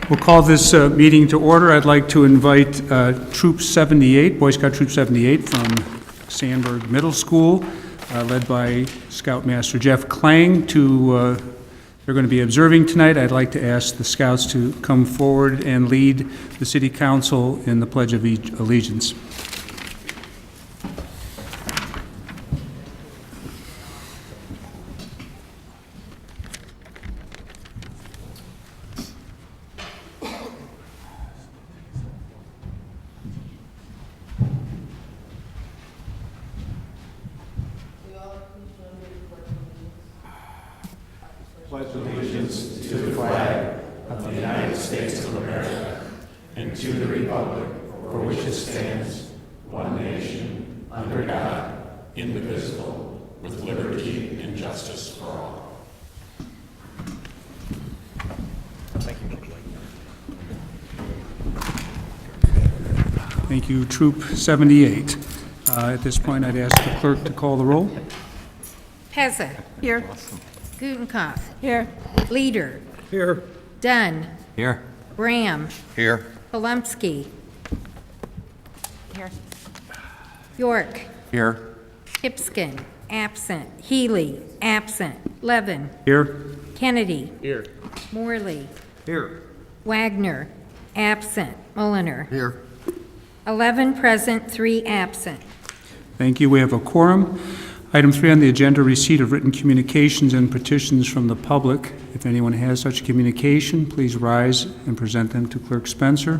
We'll call this meeting to order. I'd like to invite Troop 78, Boy Scout Troop 78 from Sandburg Middle School, led by Scoutmaster Jeff Klang. They're going to be observing tonight. I'd like to ask the Scouts to come forward and lead the City Council in the Pledge of Allegiance. Pledge allegiance to the flag of the United States of America and to the republic for which it stands, one nation, under God, indivisible, with liberty and justice for all. Thank you, Troop 78. At this point, I'd ask the clerk to call the roll. Pezza. Here. Gutenkopf. Here. Leader. Here. Dunn. Here. Graham. Here. Polumsky. Here. York. Here. Hipskin. Absent. Healy. Absent. Levin. Here. Kennedy. Here. Morley. Here. Wagner. Absent. Mulliner. Here. 11 present, 3 absent. Thank you. We have a quorum. Item 3 on the agenda, receipt of written communications and petitions from the public. If anyone has such communication, please rise and present them to Clerk Spencer.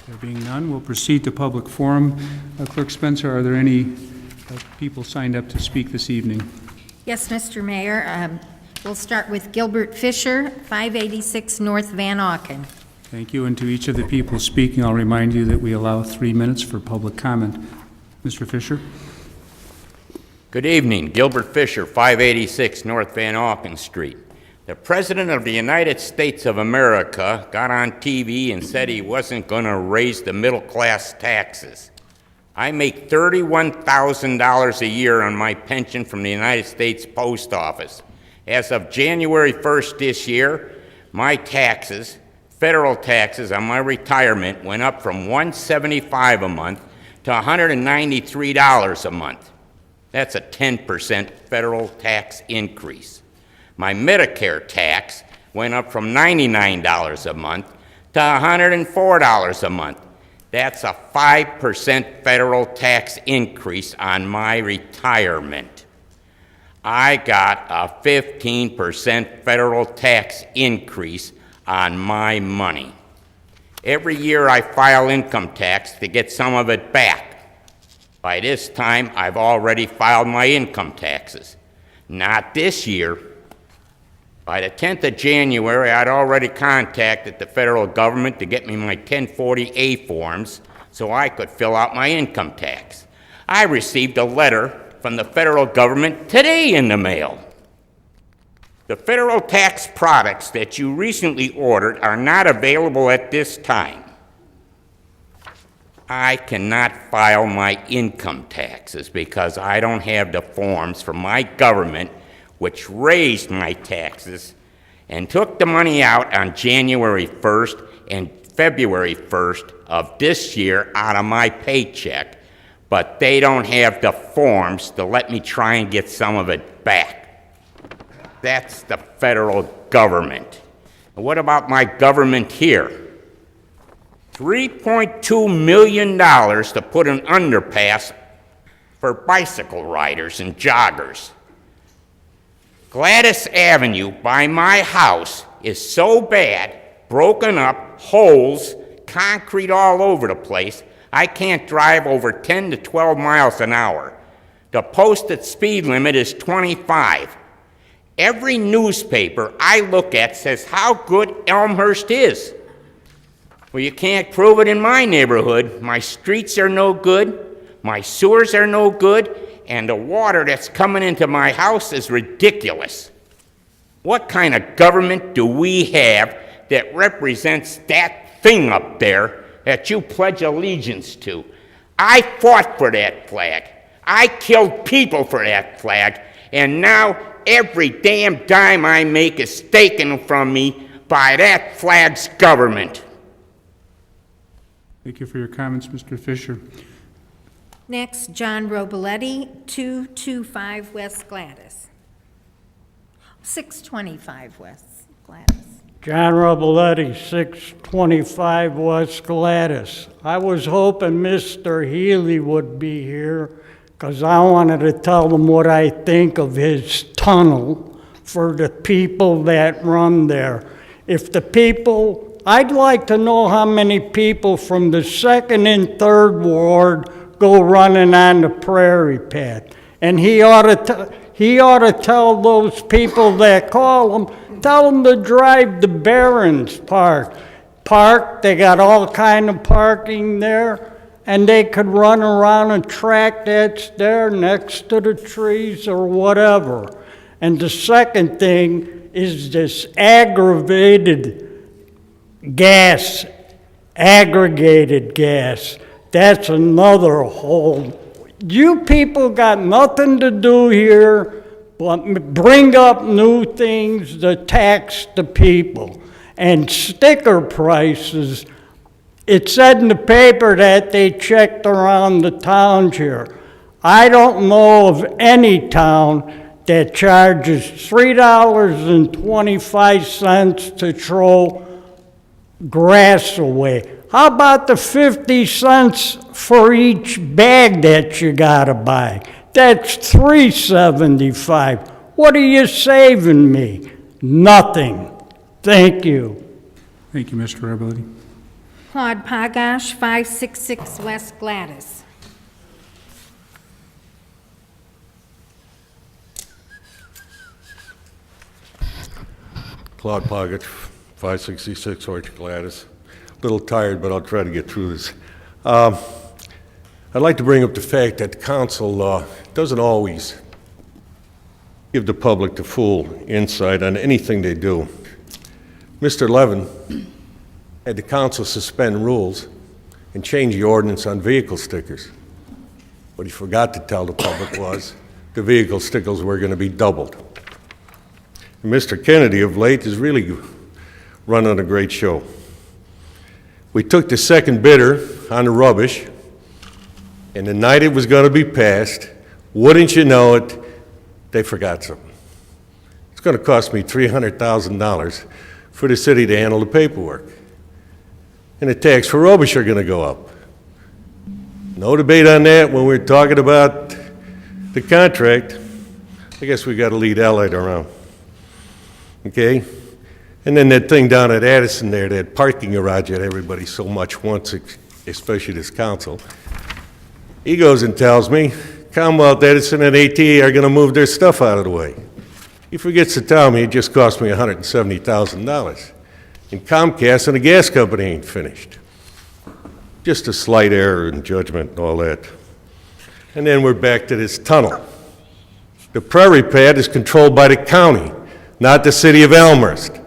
There being none, we'll proceed to public forum. Clerk Spencer, are there any people signed up to speak this evening? Yes, Mr. Mayor. We'll start with Gilbert Fisher, 586 North Van Auken. Thank you. And to each of the people speaking, I'll remind you that we allow 3 minutes for public comment. Mr. Fisher. Good evening. Gilbert Fisher, 586 North Van Auken Street. The President of the United States of America got on TV and said he wasn't going to raise the middle-class taxes. I make $31,000 a year on my pension from the United States Post Office. As of January 1st this year, my taxes, federal taxes on my retirement, went up from $175 a month to $193 a month. That's a 10% federal tax increase. My Medicare tax went up from $99 a month to $104 a month. That's a 5% federal tax increase on my retirement. I got a 15% federal tax increase on my money. Every year I file income tax to get some of it back. By this time, I've already filed my income taxes. Not this year. By the 10th of January, I'd already contacted the federal government to get me my 1040A forms so I could fill out my income tax. I received a letter from the federal government today in the mail. The federal tax products that you recently ordered are not available at this time. I cannot file my income taxes because I don't have the forms from my government, which raised my taxes and took the money out on January 1st and February 1st of this year out of my paycheck, but they don't have the forms to let me try and get some of it back. That's the federal government. What about my government here? $3.2 million to put an underpass for bicycle riders and joggers. Gladys Avenue by my house is so bad, broken up, holes, concrete all over the place, I can't drive over 10 to 12 miles an hour. The posted speed limit is 25. Every newspaper I look at says how good Elmhurst is. Well, you can't prove it in my neighborhood. My streets are no good, my sewers are no good, and the water that's coming into my house is ridiculous. What kind of government do we have that represents that thing up there that you pledge allegiance to? I fought for that flag. I killed people for that flag, and now every damn dime I make is taken from me by that flag's government. Thank you for your comments, Mr. Fisher. Next, John Robeletti, 225 West Gladys. 625 West Gladys. John Robeletti, 625 West Gladys. I was hoping Mr. Healy would be here because I wanted to tell him what I think of his tunnel for the people that run there. If the people, I'd like to know how many people from the 2nd and 3rd Ward go running on the prairie path. And he ought to tell those people that call him, tell them to drive to Barron's Park. They got all kind of parking there, and they could run around a track that's there next to the trees or whatever. And the second thing is this aggregated gas. That's another whole. You people got nothing to do here but bring up new things to tax the people. And sticker prices, it said in the paper that they checked around the towns here. I don't know of any town that charges $3.25 to throw grass away. How about the 50 cents for each bag that you gotta buy? That's $3.75. What are you saving me? Nothing. Thank you. Thank you, Mr. Robeletti. Claude Pagash, 566 West Gladys. Claude Poggett, 566 Orchard Gladys. A little tired, but I'll try to get through this. I'd like to bring up the fact that the council doesn't always give the public the full insight on anything they do. Mr. Levin had the council suspend rules and change the ordinance on vehicle stickers. What he forgot to tell the public was the vehicle stickers were going to be doubled. And Mr. Kennedy of late is really running a great show. We took the second bidder on the rubbish, and the night it was going to be passed, wouldn't you know it, they forgot something. It's going to cost me $300,000 for the city to handle the paperwork. And the tax for rubbish are going to go up. No debate on that when we're talking about the contract. I guess we got to lead Allied around. Okay? And then that thing down at Addison there, that parking garage that everybody so much wants, especially this council, he goes and tells me Commonwealth Edison and ATA are going to move their stuff out of the way. He forgets to tell me it just cost me $170,000. And Comcast and the gas company ain't finished. Just a slight error in judgment and all that. And then we're back to this tunnel. The prairie pad is controlled by the county, not the city of Elmhurst.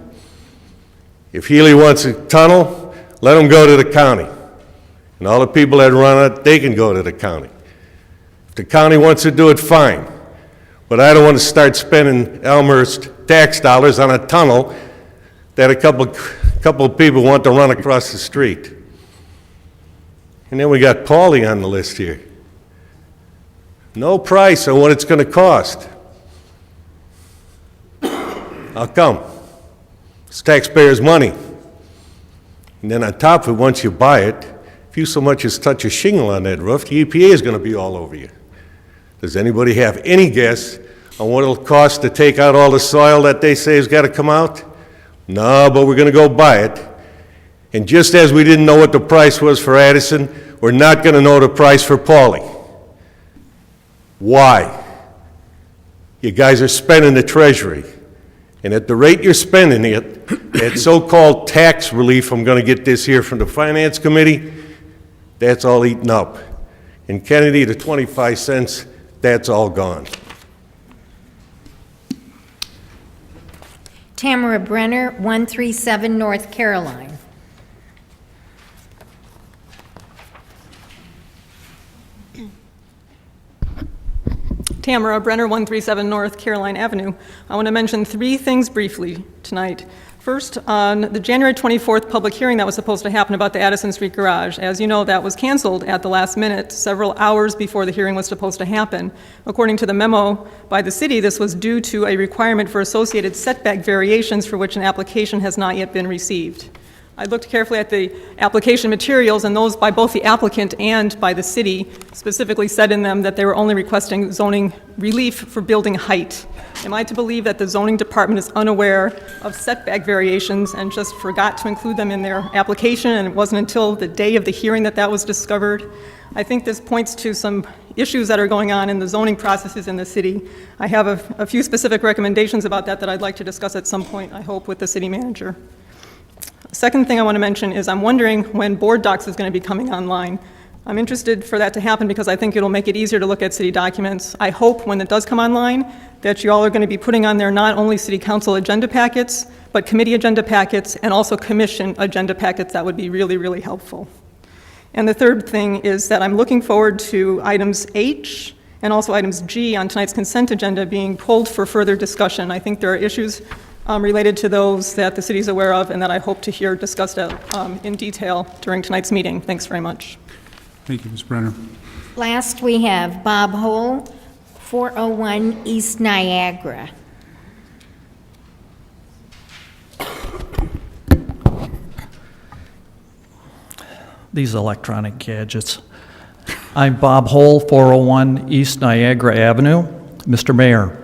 If Healy wants a tunnel, let him go to the county. And all the people that run it, they can go to the county. If the county wants to do it, fine. But I don't want to start spending Elmhurst tax dollars on a tunnel that a couple of people want to run across the street. And then we got Paulie on the list here. No price on what it's going to cost. How come? It's taxpayers' money. And then on top of it, once you buy it, if you so much as touch a shingle on that roof, the EPA is going to be all over you. Does anybody have any guess on what it'll cost to take out all the soil that they say has got to come out? No, but we're going to go buy it. And just as we didn't know what the price was for Addison, we're not going to know the price for Paulie. Why? You guys are spending the treasury. And at the rate you're spending it, that so-called tax relief, I'm going to get this here from the Finance Committee, that's all eaten up. And Kennedy, the 25 cents, that's all gone. Tamara Brenner, 137 North Caroline. Tamara, Brenner 137 North Caroline Avenue. I want to mention 3 things briefly tonight. First, on the January 24th public hearing that was supposed to happen about the Addison Street garage, as you know, that was canceled at the last minute, several hours before the hearing was supposed to happen. According to the memo by the city, this was due to a requirement for associated setback variations for which an application has not yet been received. I looked carefully at the application materials, and those by both the applicant and by the city specifically said in them that they were only requesting zoning relief for building height. Am I to believe that the zoning department is unaware of setback variations and just forgot to include them in their application, and it wasn't until the day of the hearing that that was discovered? I think this points to some issues that are going on in the zoning processes in the city. I have a few specific recommendations about that I'd like to discuss at some point, I hope, with the city manager. Second thing I want to mention is I'm wondering when board docs is going to be coming online. I'm interested for that to happen because I think it'll make it easier to look at city documents. I hope when it does come online that you all are going to be putting on there not only city council agenda packets, but committee agenda packets and also commission agenda packets. That would be really, really helpful. And the third thing is that I'm looking forward to items H and also items G on tonight's consent agenda being pulled for further discussion. I think there are issues related to those that the city is aware of and that I hope to hear discussed in detail during tonight's meeting. Thanks very much. Thank you, Ms. Brenner. Last, we have Bob Hole, 401 East Niagara. These electronic gadgets. I'm Bob Hole, 401 East Niagara Avenue. Mr. Mayor,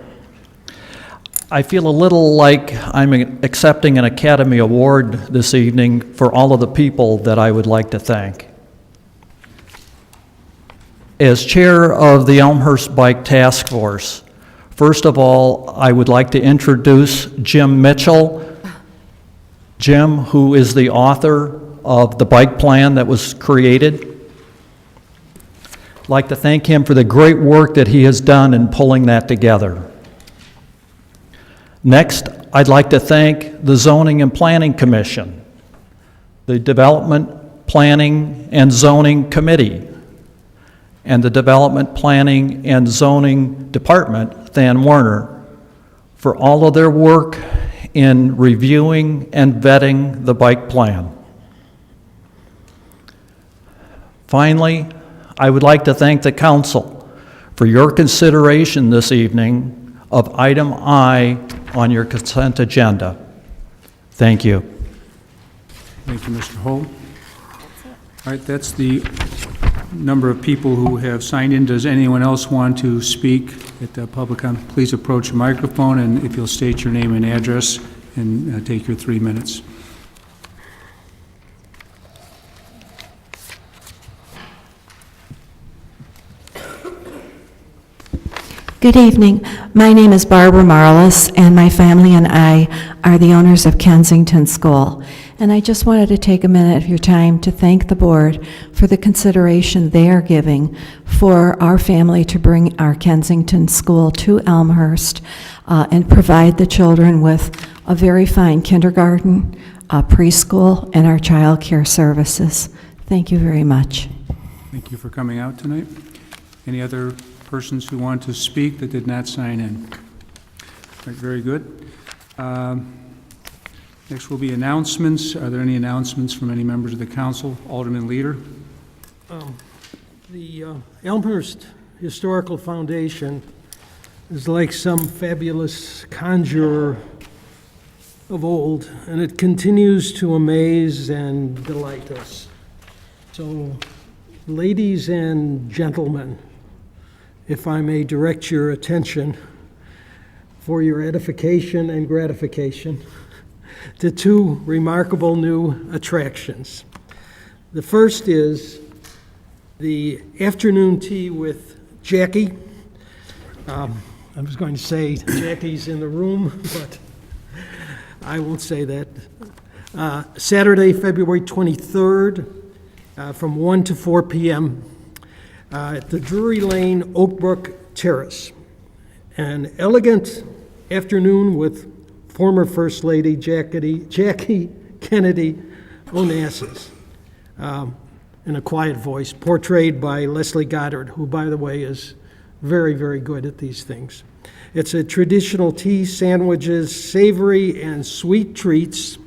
I feel a little like I'm accepting an Academy Award this evening for all of the people that I would like to thank. As chair of the Elmhurst Bike Task Force, first of all, I would like to introduce Jim Mitchell. Jim, who is the author of the bike plan that was created. I'd like to thank him for the great work that he has done in pulling that together. Next, I'd like to thank the Zoning and Planning Commission, the Development, Planning, and Zoning Committee, and the Development, Planning, and Zoning Department, Than Warner, for all of their work in reviewing and vetting the bike plan. Finally, I would like to thank the council for your consideration this evening of item I on your consent agenda. Thank you. Thank you, Mr. Holt. All right, that's the number of people who have signed in. Does anyone else want to speak at the public comment? Please approach the microphone, and if you'll state your name and address and take your 3 minutes. Good evening. My name is Barbara Marlis, and my family and I are the owners of Kensington School. And I just wanted to take a minute of your time to thank the board for the consideration they are giving for our family to bring our Kensington School to Elmhurst and provide the children with a very fine kindergarten, preschool, and our child care services. Thank you very much. Thank you for coming out tonight. Any other persons who want to speak that did not sign in? All right, very good. Next will be announcements. Are there any announcements from any members of the council? Alderman Leader. The Elmhurst Historical Foundation is like some fabulous conjurer of old, and it continues to amaze and delight us. So, ladies and gentlemen, if I may direct your attention for your edification and gratification to 2 remarkable new attractions. The first is the afternoon tea with Jackie. I was going to say Jackie's in the room, but I won't say that. Saturday, February 23rd, from 1 to 4 p.m. At the Drury Lane Oakbrook Terrace. An elegant afternoon with former First Lady Jackie Kennedy Onassis, in a quiet voice, portrayed by Leslie Goddard, who, by the way, is very, very good at these things. It's a traditional tea, sandwiches, savory and sweet treats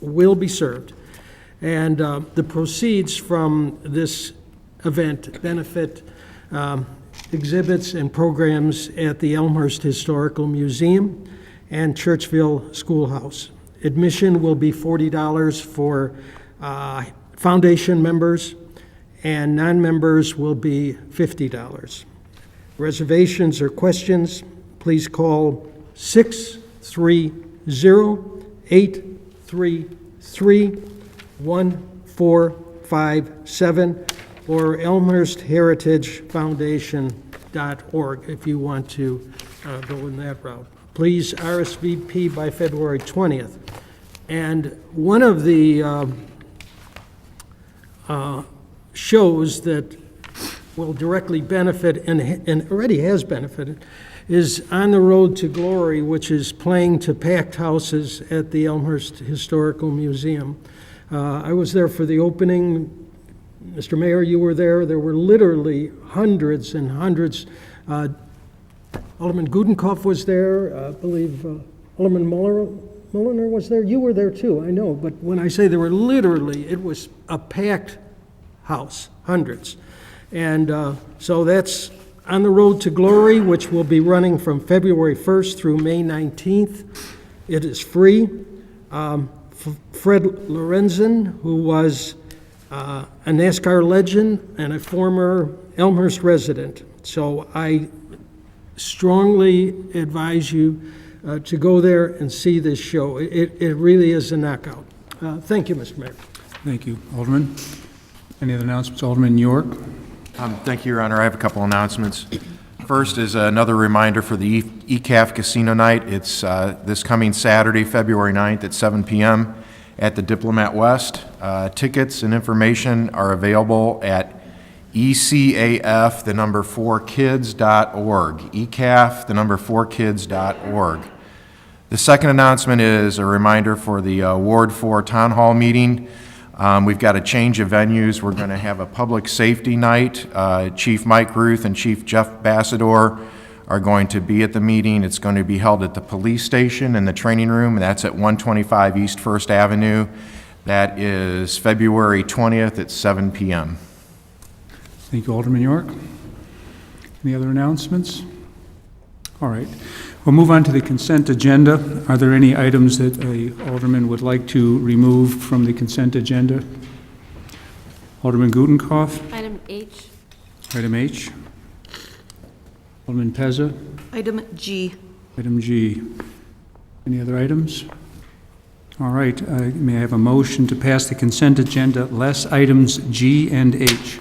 will be served. And the proceeds from this event benefit exhibits and programs at the Elmhurst Historical Museum and Churchville Schoolhouse. Admission will be $40 for foundation members, and non-members will be $50. Reservations or questions, please call 630-833-1457 or elmhurstheritagefoundation.org if you want to go in that route. Please RSVP by February 20th. And one of the shows that will directly benefit, and already has benefited, is On the Road to Glory, which is playing to packed houses at the Elmhurst Historical Museum. I was there for the opening. Mr. Mayor, you were there. There were literally hundreds and hundreds. Alderman Gudenkauf was there. I believe Alderman Mulliner was there. You were there too, I know. But when I say there were literally, it was a packed house, hundreds. And so that's On the Road to Glory, which will be running from February 1st through May 19th. It is free. Fred Lorenzen, who was a NASCAR legend and a former Elmhurst resident. So I strongly advise you to go there and see this show. It really is a knockout. Thank you, Mr. Mayor. Thank you. Alderman? Any other announcements? Alderman York? Thank you, Your Honor. I have a couple announcements. First is another reminder for the ECAF Casino Night. It's this coming Saturday, February 9th at 7 p.m. at the Diplomat West. Tickets and information are available at ECAF4kids.org. ECAF4kids.org. The second announcement is a reminder for the Ward 4 Town Hall meeting. We've got a change of venues. We're going to have a public safety night. Chief Mike Ruth and Chief Jeff Bassador are going to be at the meeting. It's going to be held at the police station in the training room, and that's at 125 East 1st Avenue. That is February 20th at 7 p.m. Thank you, Alderman York. Any other announcements? All right. We'll move on to the consent agenda. Are there any items that a alderman would like to remove from the consent agenda? Alderman Gudenkauf. Item H. Item H. Alderman Pezza. Item G. Item G. Any other items? All right. May I have a motion to pass the consent agenda less items G and H?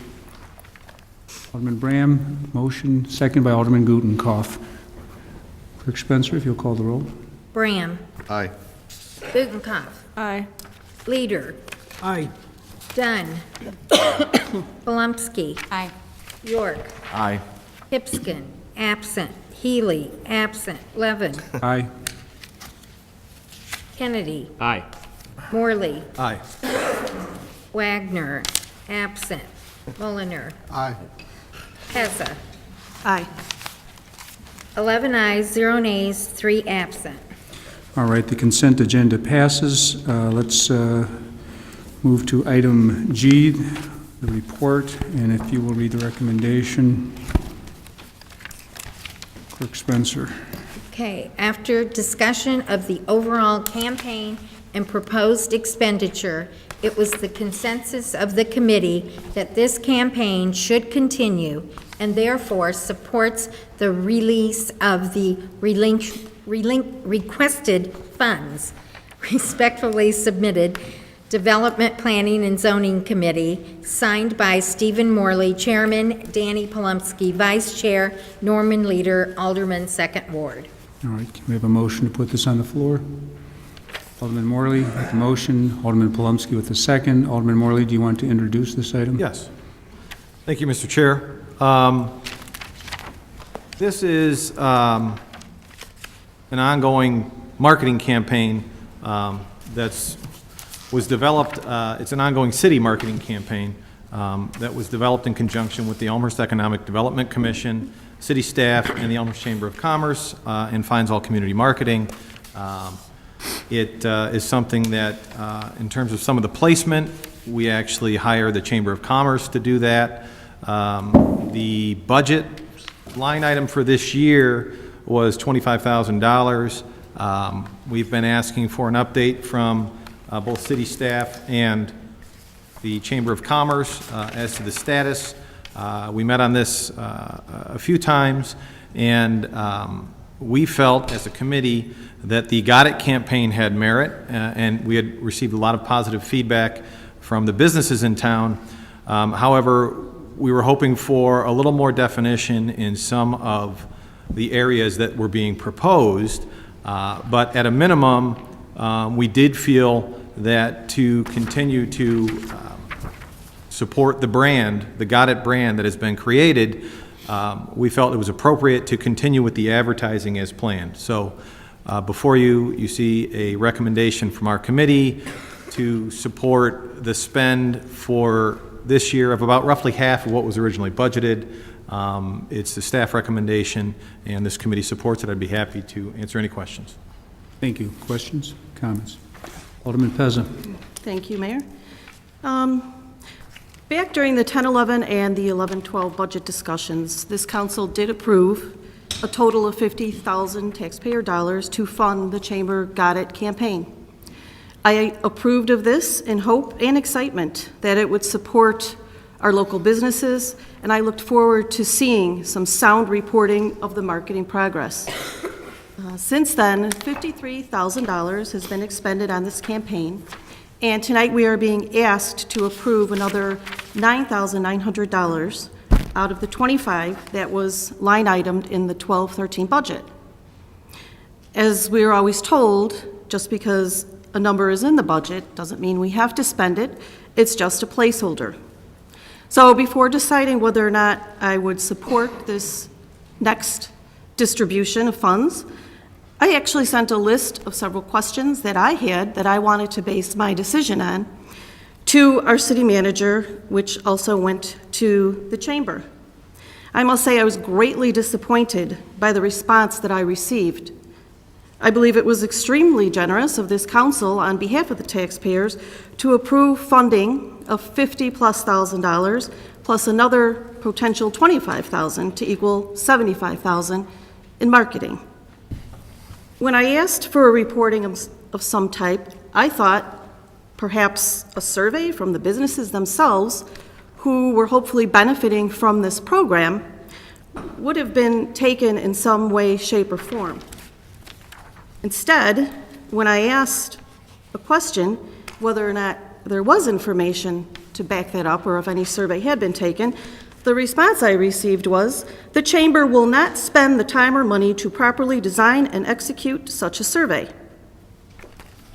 Alderman Braham, motion, second by Alderman Gudenkauf. Clerk Spencer, if you'll call the roll. Braham. Aye. Gudenkauf. Aye. Leader. Aye. Dunn. Polumsky. Aye. York. Aye. Hipskin. Absent. Healy. Absent. Levin. Aye. Kennedy. Aye. Morley. Aye. Wagner. Absent. Mulliner. Aye. Pezza. Aye. 11 ayes, 0 nays, 3 absent. All right, the consent agenda passes. Let's move to item G, the report, and if you will read the recommendation. Clerk Spencer. Okay, after discussion of the overall campaign and proposed expenditure, it was the consensus of the committee that this campaign should continue and therefore supports the release of the requested funds. Respectfully submitted, Development Planning and Zoning Committee, signed by Stephen Morley, Chairman, Danny Polumsky, Vice Chair, Norman Leader, Alderman, 2nd Ward. All right, can we have a motion to put this on the floor? Alderman Morley with the motion, Alderman Polumsky with the second. Alderman Morley, do you want to introduce this item? Yes. Thank you, Mr. Chair. This is an ongoing marketing campaign was developed. It's an ongoing city marketing campaign that was developed in conjunction with the Elmhurst Economic Development Commission, city staff and the Elmhurst Chamber of Commerce, and finds all community marketing. It is something that, in terms of some of the placement, we actually hire the Chamber of Commerce to do that. The budget line item for this year was $25,000. We've been asking for an update from both city staff and the Chamber of Commerce as to the status. We met on this a few times, and we felt as a committee that the Got It campaign had merit, and we had received a lot of positive feedback from the businesses in town. However, we were hoping for a little more definition in some of the areas that were being proposed, but at a minimum, we did feel that to continue to support the brand, the Got It brand that has been created, we felt it was appropriate to continue with the advertising as planned. So before you see a recommendation from our committee to support the spend for this year of about roughly half of what was originally budgeted. It's the staff recommendation, and this committee supports it. I'd be happy to answer any questions. Thank you. Questions, comments? Alderman Pezza. Thank you, Mayor. Back during the 10-11 and the 11-12 budget discussions, this council did approve a total of $50,000 taxpayer dollars to fund the Chamber Got It campaign. I approved of this in hope and excitement that it would support our local businesses, and I looked forward to seeing some sound reporting of the marketing progress. Since then, $53,000 has been expended on this campaign, and tonight we are being asked to approve another $9,900 out of the $25,000 that was line itemed in the 12-13 budget. As we are always told, just because a number is in the budget doesn't mean we have to spend it. It's just a placeholder. So before deciding whether or not I would support this next distribution of funds, I actually sent a list of several questions that I had that I wanted to base my decision on to our city manager, which also went to the chamber. I must say I was greatly disappointed by the response that I received. I believe it was extremely generous of this council on behalf of the taxpayers to approve funding of $50,000+ plus another potential $25,000 to equal $75,000 in marketing. When I asked for a reporting of some type, I thought perhaps a survey from the businesses themselves who were hopefully benefiting from this program would have been taken in some way, shape, or form. Instead, when I asked a question whether or not there was information to back that up or if any survey had been taken, the response I received was, the chamber will not spend the time or money to properly design and execute such a survey.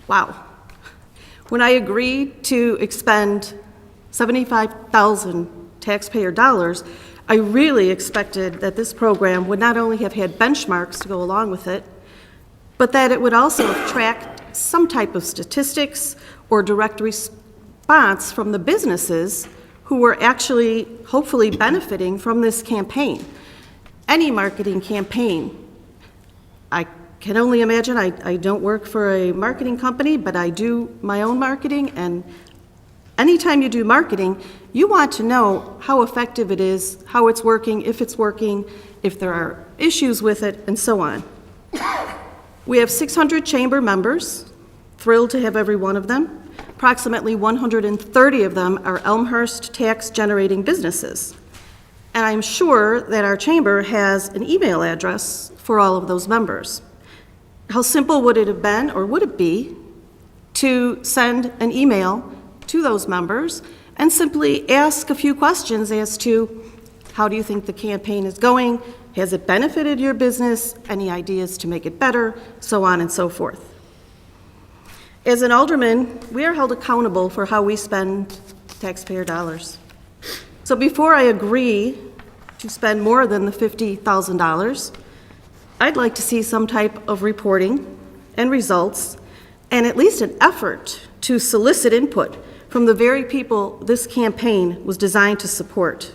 Wow. When I agreed to expend $75,000 taxpayer dollars, I really expected that this program would not only have had benchmarks to go along with it, but that it would also have tracked some type of statistics or direct response from the businesses who were actually hopefully benefiting from this campaign. Any marketing campaign, I can only imagine, I don't work for a marketing company, but I do my own marketing, and anytime you do marketing, you want to know how effective it is, how it's working, if there are issues with it, and so on. We have 600 chamber members, thrilled to have every one of them. Approximately 130 of them are Elmhurst tax-generating businesses. And I'm sure that our chamber has an email address for all of those members. How simple would it have been, or would it be, to send an email to those members and simply ask a few questions as to how do you think the campaign is going? Has it benefited your business? Any ideas to make it better? So on and so forth. As an alderman, we are held accountable for how we spend taxpayer dollars. So before I agree to spend more than the $50,000, I'd like to see some type of reporting and results, and at least an effort to solicit input from the very people this campaign was designed to support.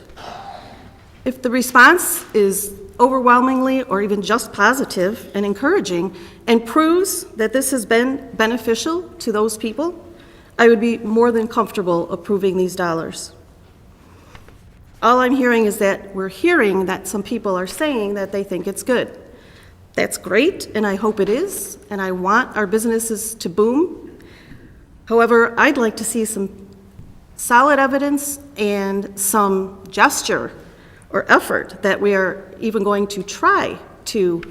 If the response is overwhelmingly or even just positive and encouraging and proves that this has been beneficial to those people, I would be more than comfortable approving these dollars. All I'm hearing is that we're hearing that some people are saying that they think it's good. That's great, and I hope it is, and I want our businesses to boom. However, I'd like to see some solid evidence and some gesture or effort that we are even going to try to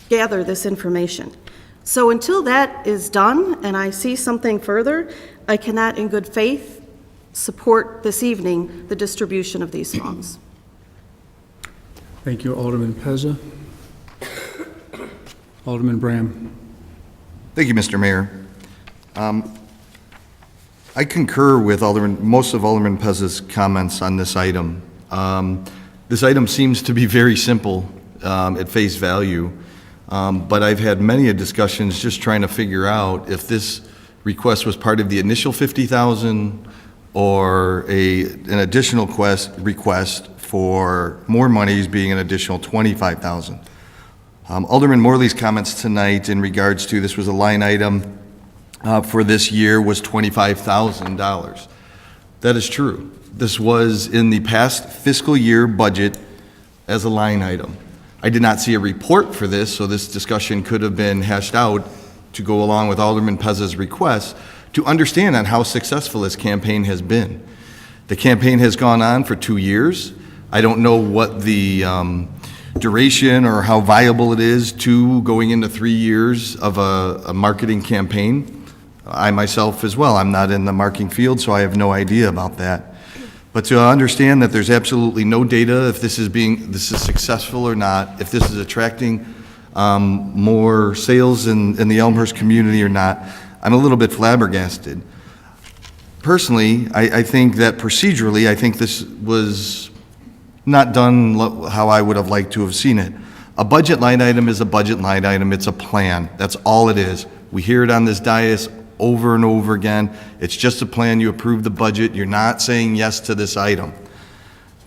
gather this information. So until that is done and I see something further, I cannot in good faith support this evening the distribution of these funds. Thank you, Alderman Pezza. Alderman Bram. Thank you, Mr. Mayor. I concur with most of Alderman Pez's comments on this item. This item seems to be very simple at face value, but I've had many discussions just trying to figure out if this request was part of the initial 50,000 or an additional request for more monies being an additional 25,000. Alderman Morley's comments tonight in regards to this was a line item for this year was $25,000. That is true. This was in the past fiscal year budget as a line item. I did not see a report for this, so this discussion could have been hashed out to go along with Alderman Pez's request to understand on how successful this campaign has been. The campaign has gone on for 2 years. I don't know what the duration or how viable it is to going into 3 years of a marketing campaign. I myself as well, I'm not in the marketing field, so I have no idea about that. But to understand that there's absolutely no data if this is successful or not, if this is attracting more sales in the Elmhurst community or not, I'm a little bit flabbergasted. Personally, I think that procedurally, I think this was not done how I would have liked to have seen it. A budget line item is a budget line item. It's a plan. That's all it is. We hear it on this dais over and over again. It's just a plan. You approve the budget. You're not saying yes to this item.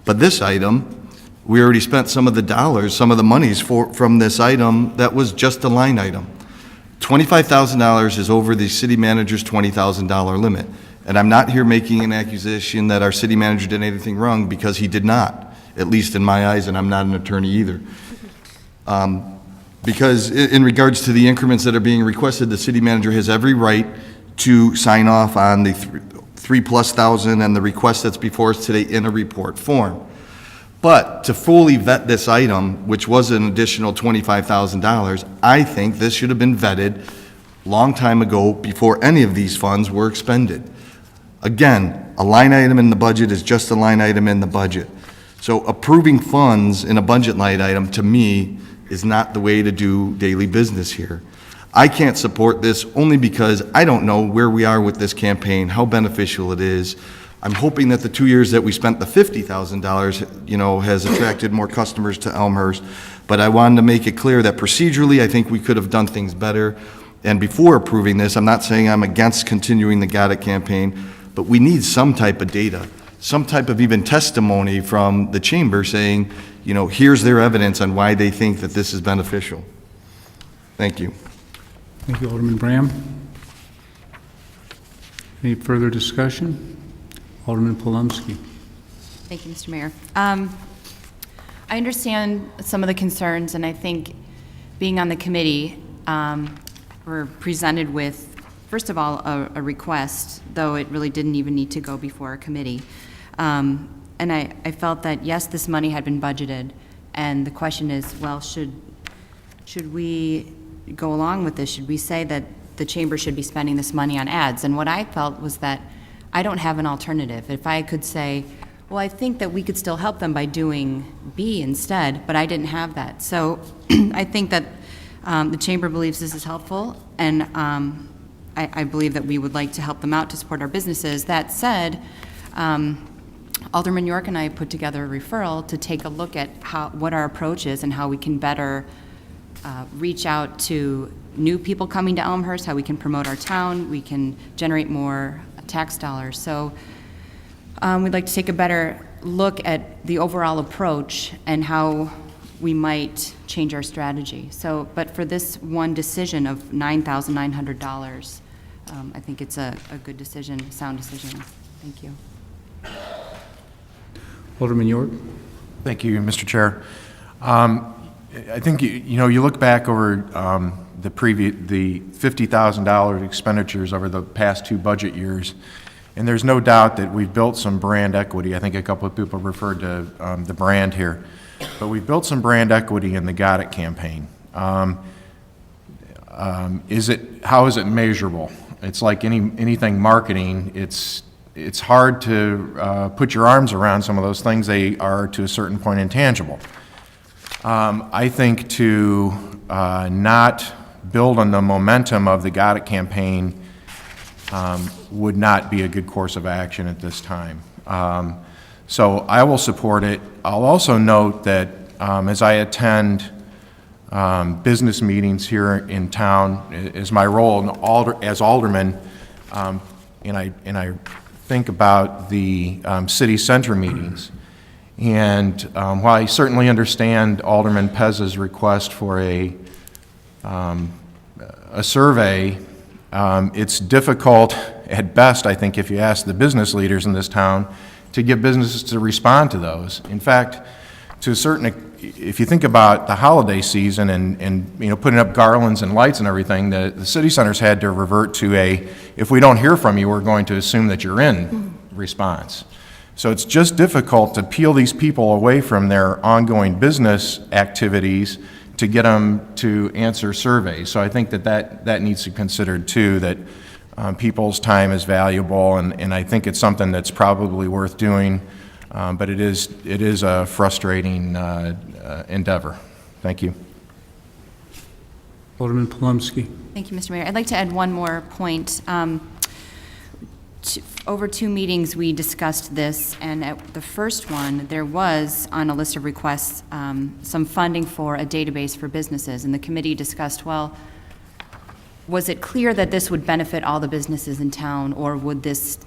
But this item, we already spent some of the dollars, some of the monies from this item that was just a line item. $25,000 is over the city manager's $20,000 limit. And I'm not here making an accusation that our city manager did anything wrong, because he did not, at least in my eyes, and I'm not an attorney either. Because in regards to the increments that are being requested, the city manager has every right to sign off on the $3,000+ and the request that's before us today in a report form. But to fully vet this item, which was an additional $25,000, I think this should have been vetted a long time ago before any of these funds were expended. Again, a line item in the budget is just a line item in the budget. So approving funds in a budget line item, to me, is not the way to do daily business here. I can't support this only because I don't know where we are with this campaign, how beneficial it is. I'm hoping that the 2 years that we spent the $50,000, has attracted more customers to Elmhurst. But I wanted to make it clear that procedurally, I think we could have done things better. And before approving this, I'm not saying I'm against continuing the Got It campaign, but we need some type of data, some type of even testimony from the chamber saying, here's their evidence on why they think that this is beneficial. Thank you. Thank you, Alderman Bram. Any further discussion? Alderman Polumsky. Thank you, Mr. Mayor. I understand some of the concerns, and I think being on the committee, we're presented with, first of all, a request, though it really didn't even need to go before a committee. And I felt that, yes, this money had been budgeted, and the question is, well, should we go along with this? Should we say that the chamber should be spending this money on ads? And what I felt was that I don't have an alternative. If I could say, well, I think that we could still help them by doing B instead, but I didn't have that. So I think that the chamber believes this is helpful, and I believe that we would like to help them out to support our businesses. That said, Alderman York and I put together a referral to take a look at what our approach is and how we can better reach out to new people coming to Elmhurst, how we can promote our town, we can generate more tax dollars. So we'd like to take a better look at the overall approach and how we might change our strategy. So, but for this one decision of $9,900, I think it's a good decision, sound decision. Thank you. Alderman York? Thank you, Mr. Chair. I think, you look back over the $50,000 expenditures over the past 2 budget years, and there's no doubt that we've built some brand equity. I think a couple of people referred to the brand here. But we've built some brand equity in the Got It campaign. How is it measurable? It's like anything marketing. It's hard to put your arms around some of those things. They are, to a certain point, intangible. I think to not build on the momentum of the Got It campaign would not be a good course of action at this time. So I will support it. I'll also note that as I attend business meetings here in town, is my role as alderman, and I think about the city center meetings. And while I certainly understand Alderman Pez's request for a survey, it's difficult at best, I think, if you ask the business leaders in this town, to get businesses to respond to those. In fact, to a certain, if you think about the holiday season and putting up garlands and lights and everything, the city centers had to revert to if we don't hear from you, we're going to assume that you're in response. So it's just difficult to peel these people away from their ongoing business activities to get them to answer surveys. So I think that needs to be considered too, that people's time is valuable, and I think it's something that's probably worth doing, but it is a frustrating endeavor. Thank you. Alderman Palomsky. Thank you, Mr. Mayor. I'd like to add one more point. Over 2 meetings, we discussed this, and at the first one, there was, on a list of requests, some funding for a database for businesses, and the committee discussed, well, was it clear that this would benefit all the businesses in town, or would this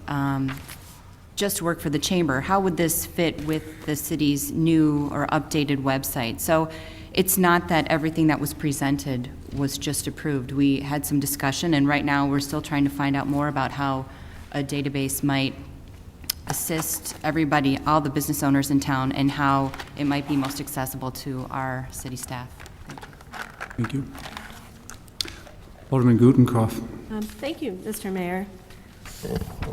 just work for the chamber? How would this fit with the city's new or updated website? So it's not that everything that was presented was just approved. We had some discussion, and right now we're still trying to find out more about how a database might assist everybody, all the business owners in town, and how it might be most accessible to our city staff. Thank you. Alderman Gutenkopf. Thank you, Mr. Mayor.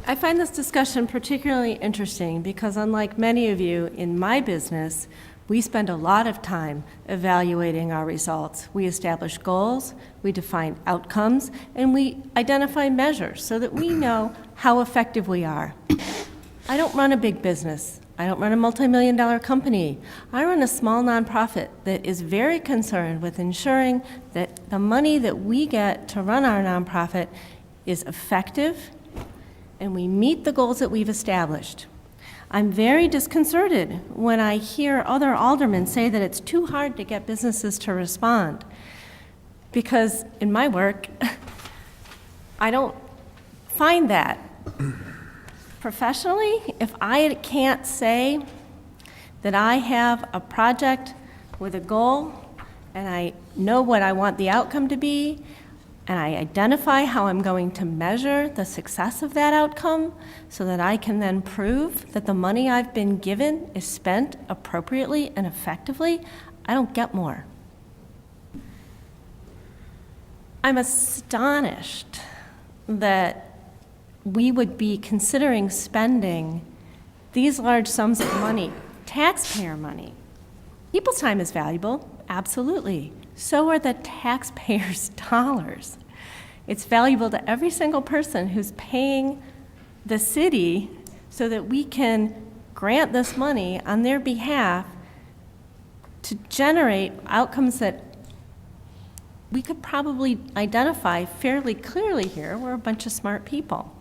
I find this discussion particularly interesting because, unlike many of you in my business, we spend a lot of time evaluating our results. We establish goals, we define outcomes, and we identify measures so that we know how effective we are. I don't run a big business. I don't run a multi-million-dollar company. I run a small nonprofit that is very concerned with ensuring that the money that we get to run our nonprofit is effective and we meet the goals that we've established. I'm very disconcerted when I hear other aldermen say that it's too hard to get businesses to respond, because in my work, I don't find that. Professionally, if I can't say that I have a project with a goal and I know what I want the outcome to be, and I identify how I'm going to measure the success of that outcome so that I can then prove that the money I've been given is spent appropriately and effectively, I don't get more. I'm astonished that we would be considering spending these large sums of money, taxpayer money. People's time is valuable, absolutely. So are the taxpayers' dollars. It's valuable to every single person who's paying the city so that we can grant this money on their behalf to generate outcomes that we could probably identify fairly clearly here. We're a bunch of smart people.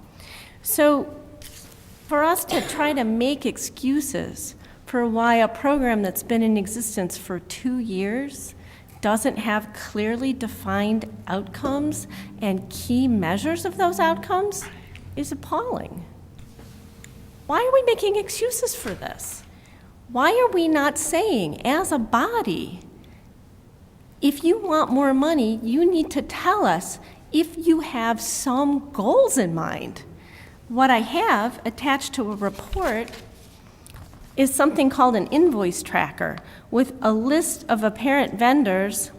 So for us to try to make excuses for why a program that's been in existence for 2 years doesn't have clearly defined outcomes and key measures of those outcomes is appalling. Why are we making excuses for this? Why are we not saying, as a body, if you want more money, you need to tell us if you have some goals in mind. What I have attached to a report is something called an invoice tracker with a list of apparent vendors,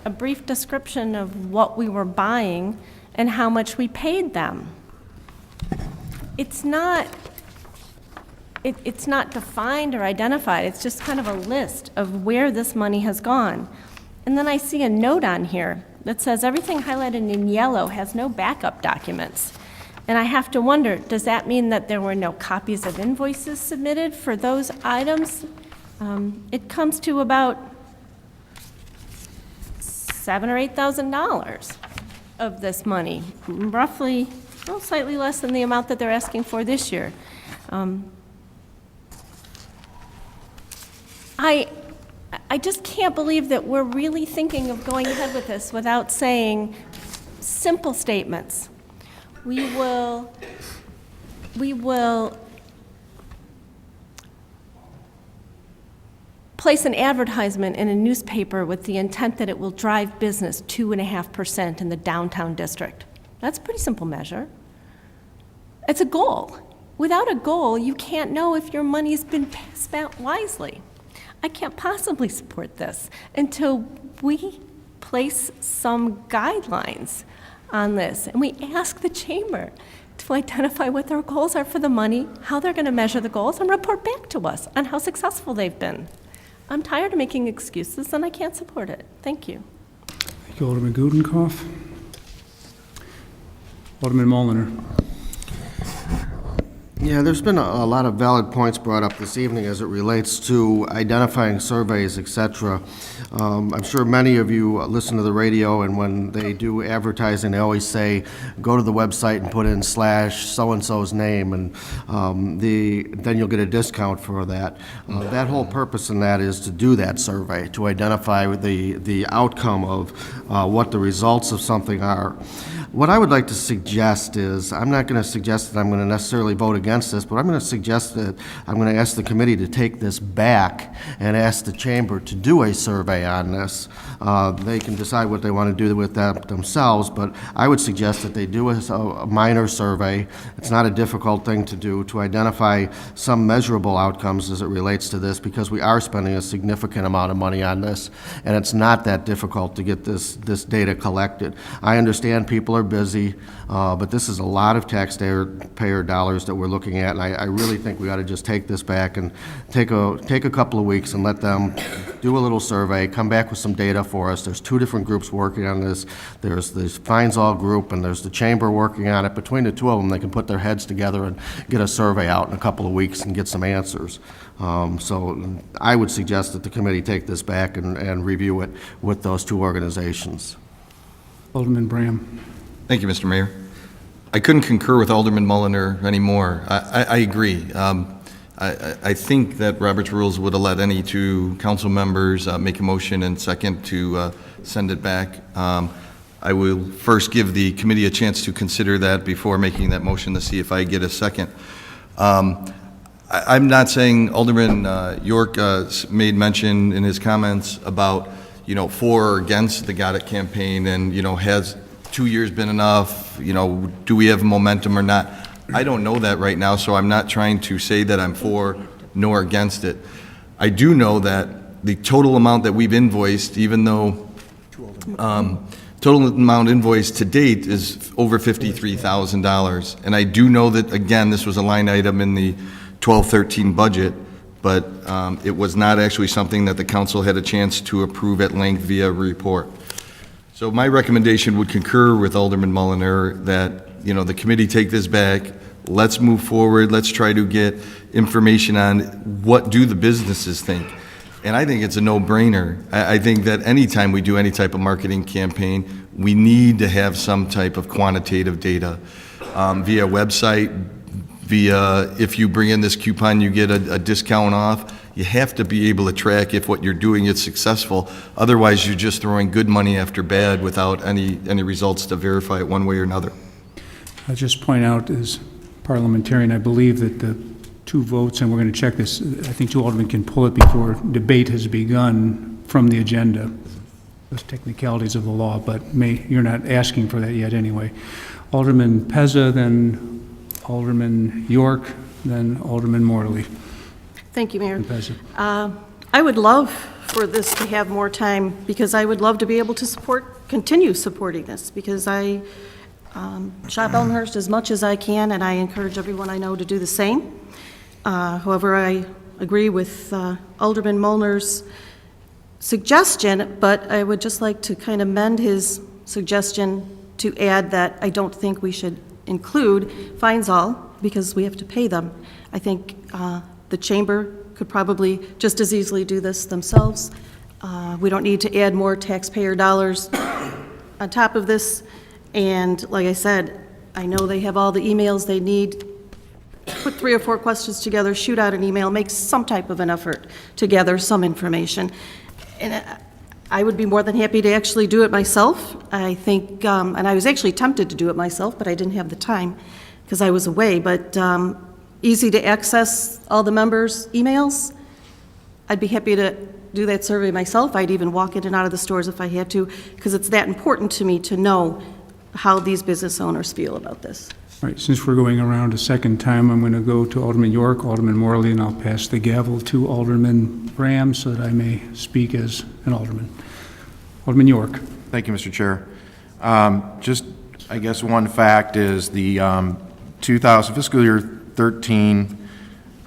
a brief description of what we were buying and how much we paid them. It's not defined or identified. It's just kind of a list of where this money has gone. And then I see a note on here that says everything highlighted in yellow has no backup documents. And I have to wonder, does that mean that there were no copies of invoices submitted for those items? It comes to about $7,000 or $8,000 of this money, roughly, well, slightly less than the amount that they're asking for this year. I just can't believe that we're really thinking of going ahead with this without saying simple statements. We will place an advertisement in a newspaper with the intent that it will drive business 2.5% in the downtown district. That's a pretty simple measure. It's a goal. Without a goal, you can't know if your money's been spent wisely. I can't possibly support this until we place some guidelines on this, and we ask the chamber to identify what their goals are for the money, how they're going to measure the goals, and report back to us on how successful they've been. I'm tired of making excuses, and I can't support it. Thank you. Thank you, Alderman Gudenkauf. Alderman Mulliner. Yeah, there's been a lot of valid points brought up this evening as it relates to identifying surveys, et cetera. I'm sure many of you listen to the radio, and when they do advertising, they always say, go to the website and put in / so-and-so's name, and then you'll get a discount for that. That whole purpose in that is to do that survey, to identify the outcome of what the results of something are. What I would like to suggest is, I'm not going to suggest that I'm going to necessarily vote against this, but I'm going to suggest that I'm going to ask the committee to take this back and ask the chamber to do a survey on this. They can decide what they want to do with that themselves, but I would suggest that they do a minor survey. It's not a difficult thing to do, to identify some measurable outcomes as it relates to this, because we are spending a significant amount of money on this, and it's not that difficult to get this data collected. I understand people are busy, but this is a lot of taxpayer dollars that we're looking at, and I really think we ought to just take this back and take a couple of weeks and let them do a little survey, come back with some data for us. There's two different groups working on this. There's the Fines All group, and there's the chamber working on it. Between the two of them, they can put their heads together and get a survey out in a couple of weeks and get some answers. So I would suggest that the committee take this back and review it with those two organizations. Alderman Bram. Thank you, Mr. Mayor. I couldn't concur with Alderman Mulliner anymore. I agree. I think that Robert's rules would have let any two council members make a motion and second to send it back. I will first give the committee a chance to consider that before making that motion to see if I get a second. I'm not saying Alderman York made mention in his comments about, for or against the Got It campaign, and, has 2 years been enough? Do we have momentum or not? I don't know that right now, so I'm not trying to say that I'm for nor against it. I do know that the total amount that we've invoiced, even though total amount invoiced to date is over $53,000. And I do know that, again, this was a line item in the 12-13 budget, but it was not actually something that the council had a chance to approve at length via report. So my recommendation would concur with Alderman Mulliner that, the committee take this back, let's move forward, let's try to get information on what do the businesses think. And I think it's a no-brainer. I think that anytime we do any type of marketing campaign, we need to have some type of quantitative data via website, via if you bring in this coupon, you get a discount off. You have to be able to track if what you're doing is successful. Otherwise, you're just throwing good money after bad without any results to verify it one way or another. I'll just point out, as parliamentarian, I believe that the two votes, and we're going to check this, I think two aldermen can pull it before debate has begun from the agenda. those technicalities of the law, but you're not asking for that yet anyway. Alderman Pezza, then Alderman York, then Alderman Morley. Thank you, Mayor. Pezza. I would love for this to have more time, because I would love to be able to continue supporting this, because I shop Elmhurst as much as I can, and I encourage everyone I know to do the same. However, I agree with Alderman Molnar's suggestion, but I would just like to kind of mend his suggestion to add that I don't think we should include fines all, because we have to pay them. I think the chamber could probably just as easily do this themselves. We don't need to add more taxpayer dollars on top of this. And like I said, I know they have all the emails they need. Put 3 or 4 questions together, shoot out an email, make some type of an effort to gather some information. And I would be more than happy to actually do it myself. I think, and I was actually tempted to do it myself, but I didn't have the time because I was away. But easy to access all the members' emails. I'd be happy to do that survey myself. I'd even walk in and out of the stores if I had to, because it's that important to me to know how these business owners feel about this. All right, since we're going around a second time, I'm going to go to Alderman York, Alderman Morley, and I'll pass the gavel to Alderman Bram so that I may speak as an alderman. Alderman York. Thank you, Mr. Chair. Just, I guess, one fact is the fiscal year 13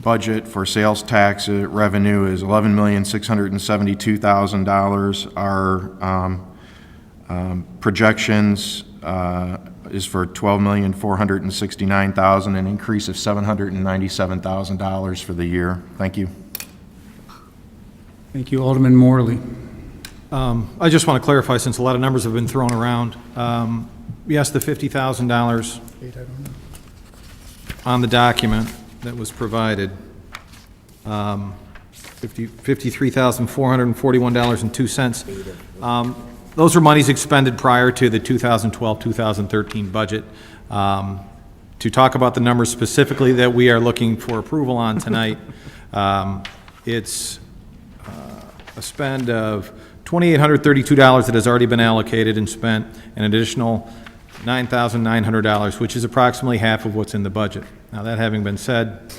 budget for sales tax revenue is $11,672,000. Our projections is for $12,469,000, an increase of $797,000 for the year. Thank you. Thank you, Alderman Morley. I just want to clarify, since a lot of numbers have been thrown around. Yes, the $50,000 on the document that was provided, $53,441.02. Those were monies expended prior to the 2012-2013 budget. To talk about the numbers specifically that we are looking for approval on tonight, it's a spend of $2,832 that has already been allocated and spent, an additional $9,900, which is approximately half of what's in the budget. Now, that having been said,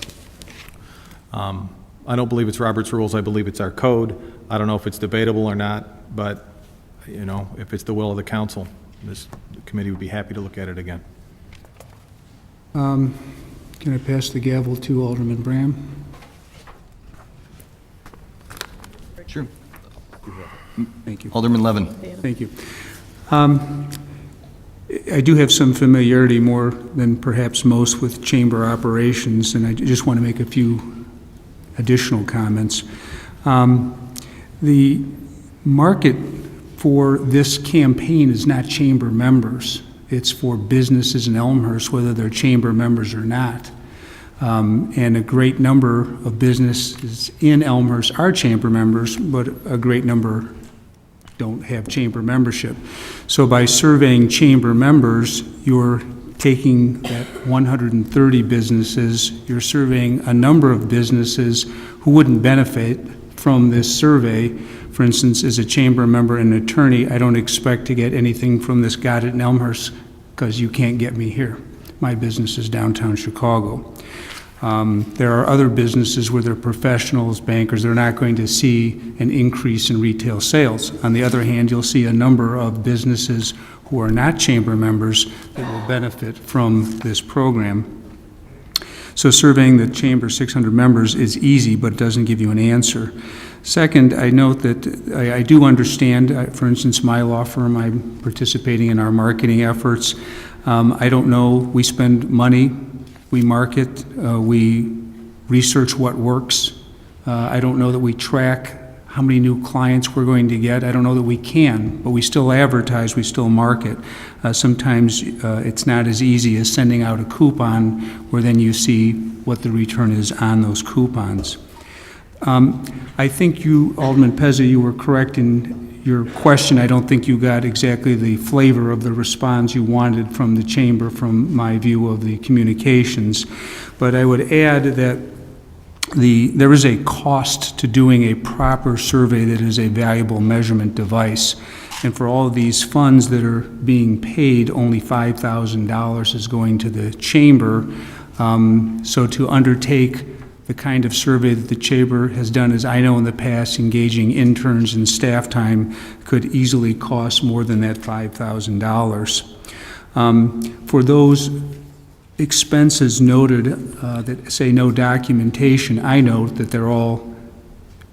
I don't believe it's Robert's rules. I believe it's our code. I don't know if it's debatable or not, but, you know, if it's the will of the council, this committee would be happy to look at it again. Can I pass the gavel to Alderman Bram? Sure. Thank you. Alderman Levin. Thank you. I do have some familiarity, more than perhaps most, with chamber operations, and I just want to make a few additional comments. The market for this campaign is not chamber members. It's for businesses in Elmhurst, whether they're chamber members or not. And a great number of businesses in Elmhurst are chamber members, but a great number don't have chamber membership. So by surveying chamber members, you're taking that 130 businesses, you're surveying a number of businesses who wouldn't benefit from this survey. For instance, as a chamber member and attorney, I don't expect to get anything from this Got It in Elmhurst because you can't get me here. My business is downtown Chicago. There are other businesses where they're professionals, bankers, they're not going to see an increase in retail sales. On the other hand, you'll see a number of businesses who are not chamber members that will benefit from this program. So surveying the chamber's 600 members is easy, but it doesn't give you an answer. Second, I note that I do understand, for instance, my law firm, I'm participating in our marketing efforts. I don't know, we spend money, we market, we research what works. I don't know that we track how many new clients we're going to get. I don't know that we can, but we still advertise, we still market. Sometimes it's not as easy as sending out a coupon where then you see what the return is on those coupons. I think you, Alderman Pezza, you were correct in your question. I don't think you got exactly the flavor of the response you wanted from the chamber from my view of the communications. But I would add that there is a cost to doing a proper survey that is a valuable measurement device. And for all of these funds that are being paid, only $5,000 is going to the chamber. So to undertake the kind of survey that the chamber has done, as I know in the past, engaging interns and staff time could easily cost more than that $5,000. For those expenses noted that say no documentation, I note that they're all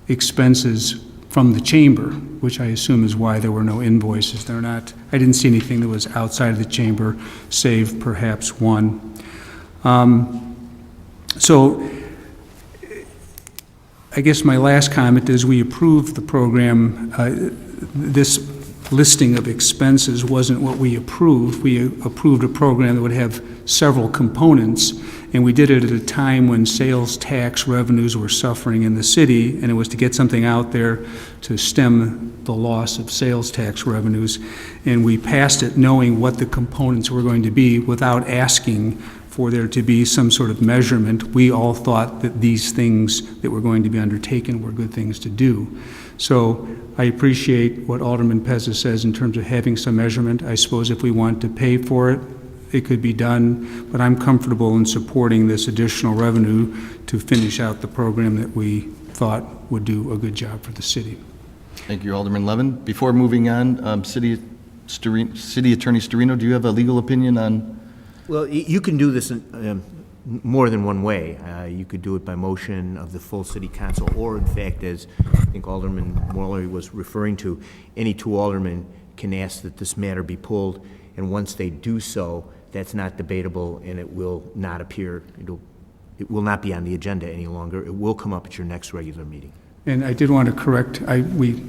expenses from the chamber, which I assume is why there were no invoices. They're not, I didn't see anything that was outside of the chamber, save perhaps one. So I guess my last comment is we approved the program. This listing of expenses wasn't what we approved. We approved a program that would have several components, and we did it at a time when sales tax revenues were suffering in the city, and it was to get something out there to stem the loss of sales tax revenues. And we passed it knowing what the components were going to be without asking for there to be some sort of measurement. We all thought that these things that were going to be undertaken were good things to do. So I appreciate what Alderman Pezza says in terms of having some measurement. I suppose if we want to pay for it, it could be done, but I'm comfortable in supporting this additional revenue to finish out the program that we thought would do a good job for the city. Thank you, Alderman Levin. Before moving on, City Attorney Storino, do you have a legal opinion on? Well, you can do this in more than one way. You could do it by motion of the full city council, or in fact, as I think Alderman Morley was referring to, any two aldermen can ask that this matter be pulled, and once they do so, that's not debatable, and it will not appear, it will not be on the agenda any longer. It will come up at your next regular meeting. And I did want to correct, we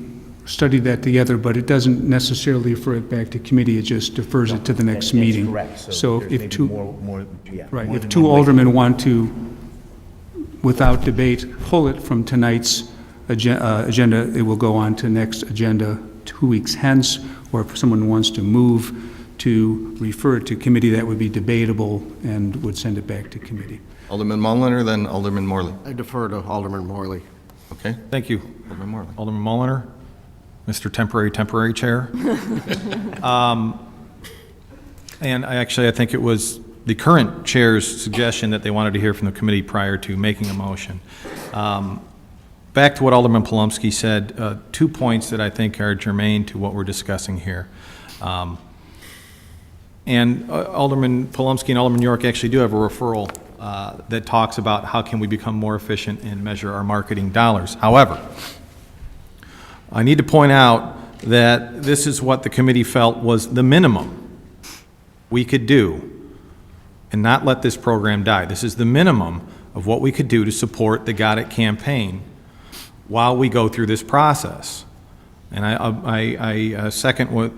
studied that together, but it doesn't necessarily refer it back to committee, it just defers it to the next meeting. Correct. So there's if maybe two, more right, more if than two one way. aldermen want to, without debate, pull it from tonight's agenda, it will go on to next agenda 2 weeks hence, or if someone wants to move to refer it to committee, that would be debatable and would send it back to committee. Alderman Mulliner, then Alderman Morley. I defer to Alderman Morley. Okay. Thank you. Alderman Morley. Alderman Mulliner, Mr. Temporary Chair. And I think it was the current chair's suggestion that they wanted to hear from the committee prior to making a motion. Back to what Alderman Polomsky said, 2 points that I think are germane to what we're discussing here. And Alderman Polomsky and Alderman York actually do have a referral that talks about how can we become more efficient and measure our marketing dollars. However, I need to point out that this is what the committee felt was the minimum we could do and not let this program die. This is the minimum of what we could do to support the Got It campaign while we go through this process. And I second what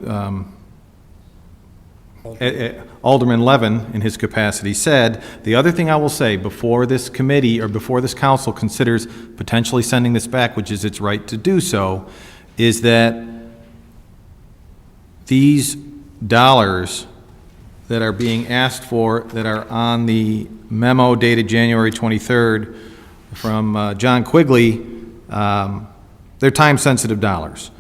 Alderman Levin, in his capacity, said. The other thing I will say before this committee or before this council considers potentially sending this back, which is its right to do so, is that these dollars that are being asked for, that are on the memo dated January 23rd from John Quigley, they're time-sensitive dollars.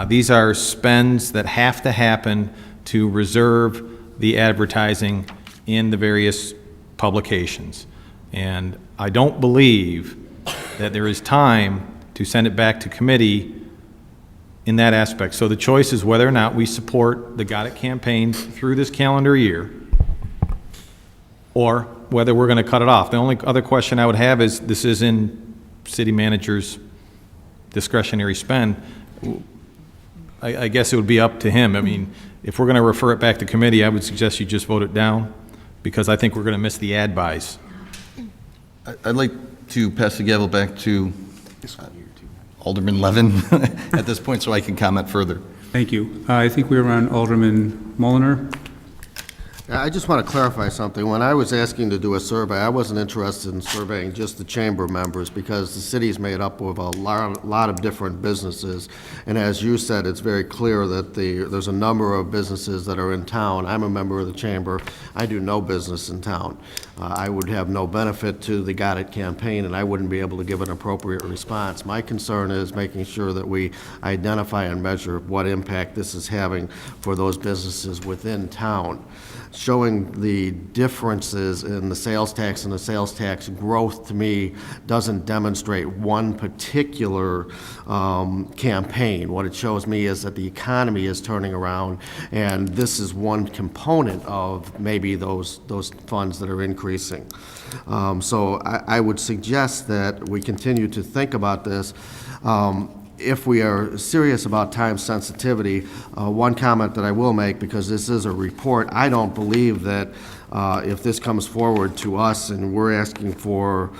These are spends that have to happen to reserve the advertising in the various publications. And I don't believe that there is time to send it back to committee in that aspect. So the choice is whether or not we support the Got It campaign through this calendar year, or whether we're going to cut it off. The only other question I would have is, this is in city manager's discretionary spend. I guess it would be up to him. I mean, if we're going to refer it back to committee, I would suggest you just vote it down, because I think we're going to miss the ad buys. I'd like to pass the gavel back to Alderman Levin at this point so I can comment further. Thank you. I think we were on Alderman Mulliner. I just want to clarify something. When I was asking to do a survey, I wasn't interested in surveying just the chamber members because the city's made up of a lot of different businesses. And as you said, it's very clear that there's a number of businesses that are in town. I'm a member of the chamber. I do no business in town. I would have no benefit to the Got It campaign, and I wouldn't be able to give an appropriate response. My concern is making sure that we identify and measure what impact this is having for those businesses within town. Showing the differences in the sales tax and the sales tax growth, to me, doesn't demonstrate one particular campaign. What it shows me is that the economy is turning around, and this is one component of maybe those funds that are increasing. So I would suggest that we continue to think about this. If we are serious about time sensitivity, one comment that I will make, because this is a report, I don't believe that if this comes forward to us and we're asking for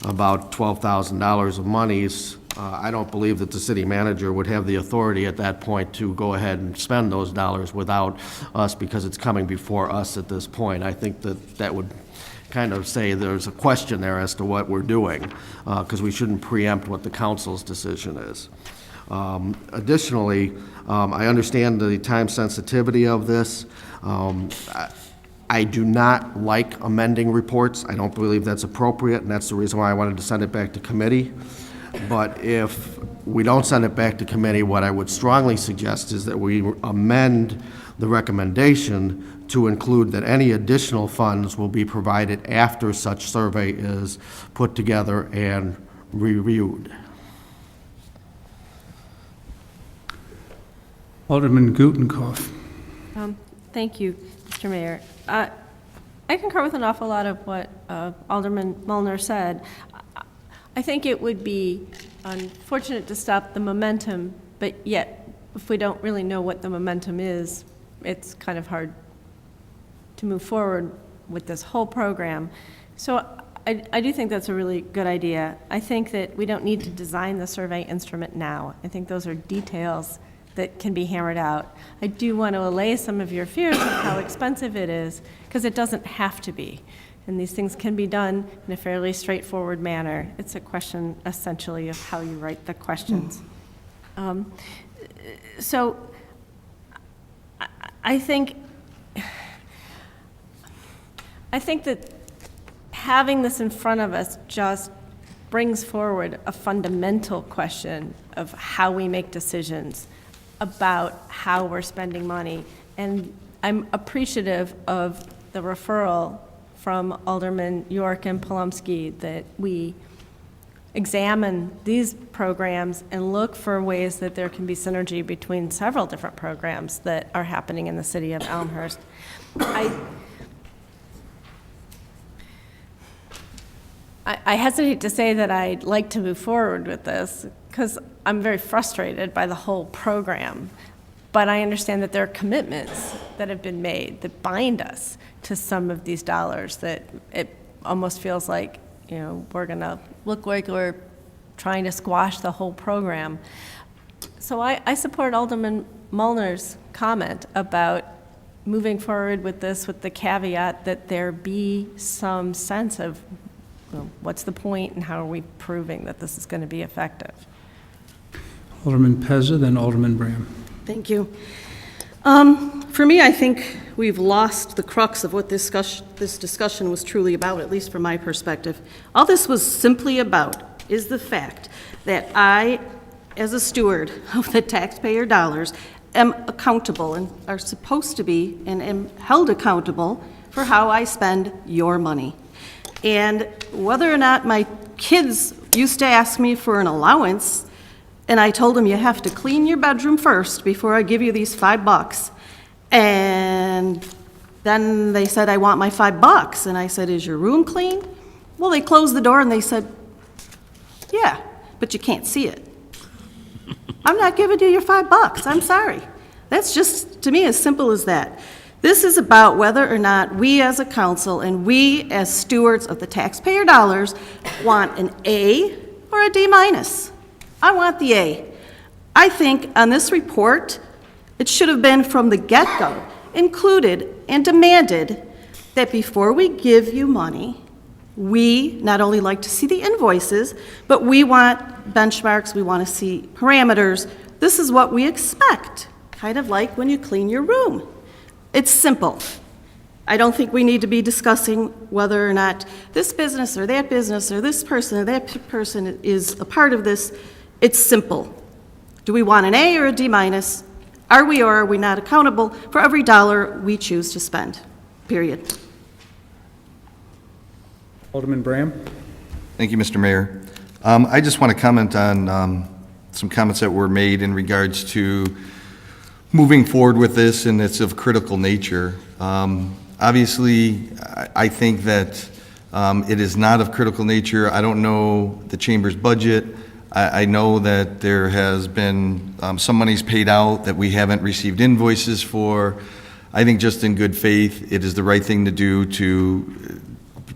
about $12,000 of monies, I don't believe that the city manager would have the authority at that point to go ahead and spend those dollars without us, because it's coming before us at this point. I think that would kind of say there's a question there as to what we're doing, because we shouldn't preempt what the council's decision is. Additionally, I understand the time sensitivity of this. I do not like amending reports. I don't believe that's appropriate, and that's the reason why I wanted to send it back to committee. But if we don't send it back to committee, what I would strongly suggest is that we amend the recommendation to include that any additional funds will be provided after such survey is put together and reviewed. Alderman Gutenkopf. Thank you, Mr. Mayor. I concur with an awful lot of what Alderman Mullner said. I think it would be unfortunate to stop the momentum, but yet, if we don't really know what the momentum is, it's kind of hard to move forward with this whole program. So I do think that's a really good idea. I think that we don't need to design the survey instrument now. I think those are details that can be hammered out. I do want to allay some of your fears of how expensive it is, because it doesn't have to be. And these things can be done in a fairly straightforward manner. It's a question, essentially, of how you write the questions. So I think that having this in front of us just brings forward a fundamental question of how we make decisions about how we're spending money. And I'm appreciative of the referral from Alderman York and Polumsky that we examine these programs and look for ways that there can be synergy between several different programs that are happening in the city of Elmhurst. I hesitate to say that I'd like to move forward with this because I'm very frustrated by the whole program. But I understand that there are commitments that have been made that bind us to some of these dollars, that it almost feels like, we're going to look like we're trying to squash the whole program. So I support Alderman Mullner's comment about moving forward with this with the caveat that there be some sense of what's the point and how are we proving that this is going to be effective. Alderman Pezza, then Alderman Bram. Thank you. For me, I think we've lost the crux of what this discussion was truly about, at least from my perspective. All this was simply about is the fact that I, as a steward of the taxpayer dollars, am accountable and are supposed to be and am held accountable for how I spend your money. And whether or not my kids used to ask me for an allowance, and I told them you have to clean your bedroom first before I give you these $5. And then they said, I want my $5. And I said, is your room clean? Well, they closed the door and they said, yeah, but you can't see it. I'm not giving you your $5. I'm sorry. That's just, to me, as simple as that. This is about whether or not we as a council and we as stewards of the taxpayer dollars want an A or a D-. I want the A. I think on this report, it should have been from the get-go, included and demanded that before we give you money, we not only like to see the invoices, but we want benchmarks, we want to see parameters. This is what we expect, kind of like when you clean your room. It's simple. I don't think we need to be discussing whether or not this business or that business or this person or that person is a part of this. It's simple. Do we want an A or a D minus? Are we or are we not accountable for every dollar we choose to spend? Period. Alderman Braham? Thank you, Mr. Mayor. I just want to comment on some comments that were made in regards to moving forward with this, and it's of critical nature. Obviously, I think that it is not of critical nature. I don't know the Chamber's budget. I know that there has been some monies paid out that we haven't received invoices for. I think just in good faith, it is the right thing to do to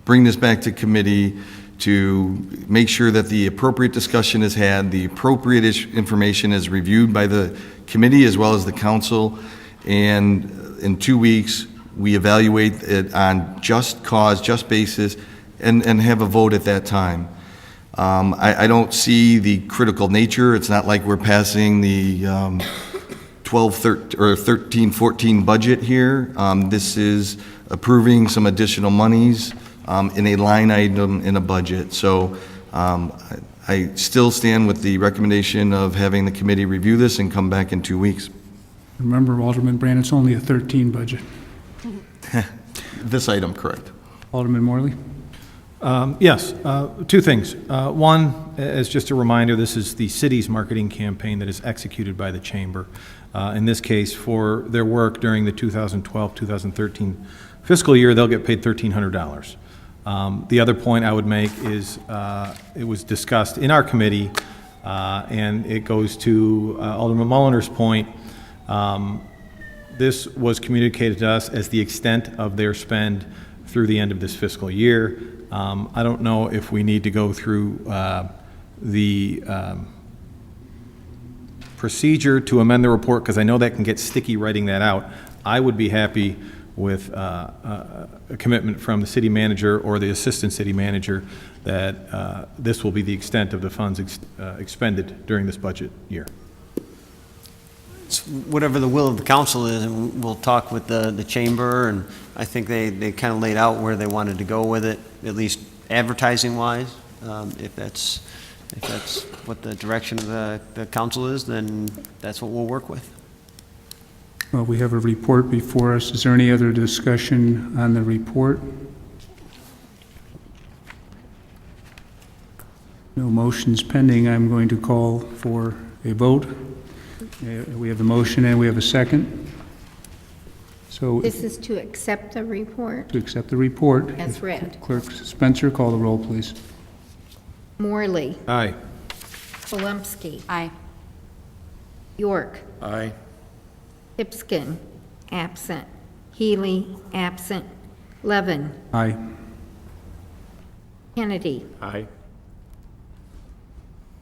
bring this back to committee, to make sure that the appropriate discussion is had, the appropriate information is reviewed by the committee as well as the council, and in 2 weeks, we evaluate it on just cause, just basis, and have a vote at that time. I don't see the critical nature. It's not like we're passing the 13-14 budget here. This is approving some additional monies in a line item in a budget. So I still stand with the recommendation of having the committee review this and come back in 2 weeks. Remember, Alderman Brand, it's only a 13 budget. This item, correct. Alderman Morley? Yes, two things. One, as just a reminder, this is the city's marketing campaign that is executed by the Chamber. In this case, for their work during the 2012-2013 fiscal year, they'll get paid $1,300. The other point I would make is it was discussed in our committee, and it goes to Alderman Mulliner's point. This was communicated to us as the extent of their spend through the end of this fiscal year. I don't know if we need to go through the procedure to amend the report, because I know that can get sticky writing that out. I would be happy with a commitment from the city manager or the assistant city manager that this will be the extent of the funds expended during this budget year. It's whatever the will of the council is, and we'll talk with the chamber, and I think they kind of laid out where they wanted to go with it, at least advertising-wise. If that's what the direction of the council is, then that's what we'll work with. Well, we have a report before us. Is there any other discussion on the report? No motions pending. I'm going to call for a vote. We have a motion and we have a second. So This is to accept the report to accept the report. as read. Clerk Spencer, call the roll, please. Morley. Aye. Volumsky. Aye. York. Aye. Pipskin, absent. Healy, absent. Levin. Aye. Kennedy. Aye.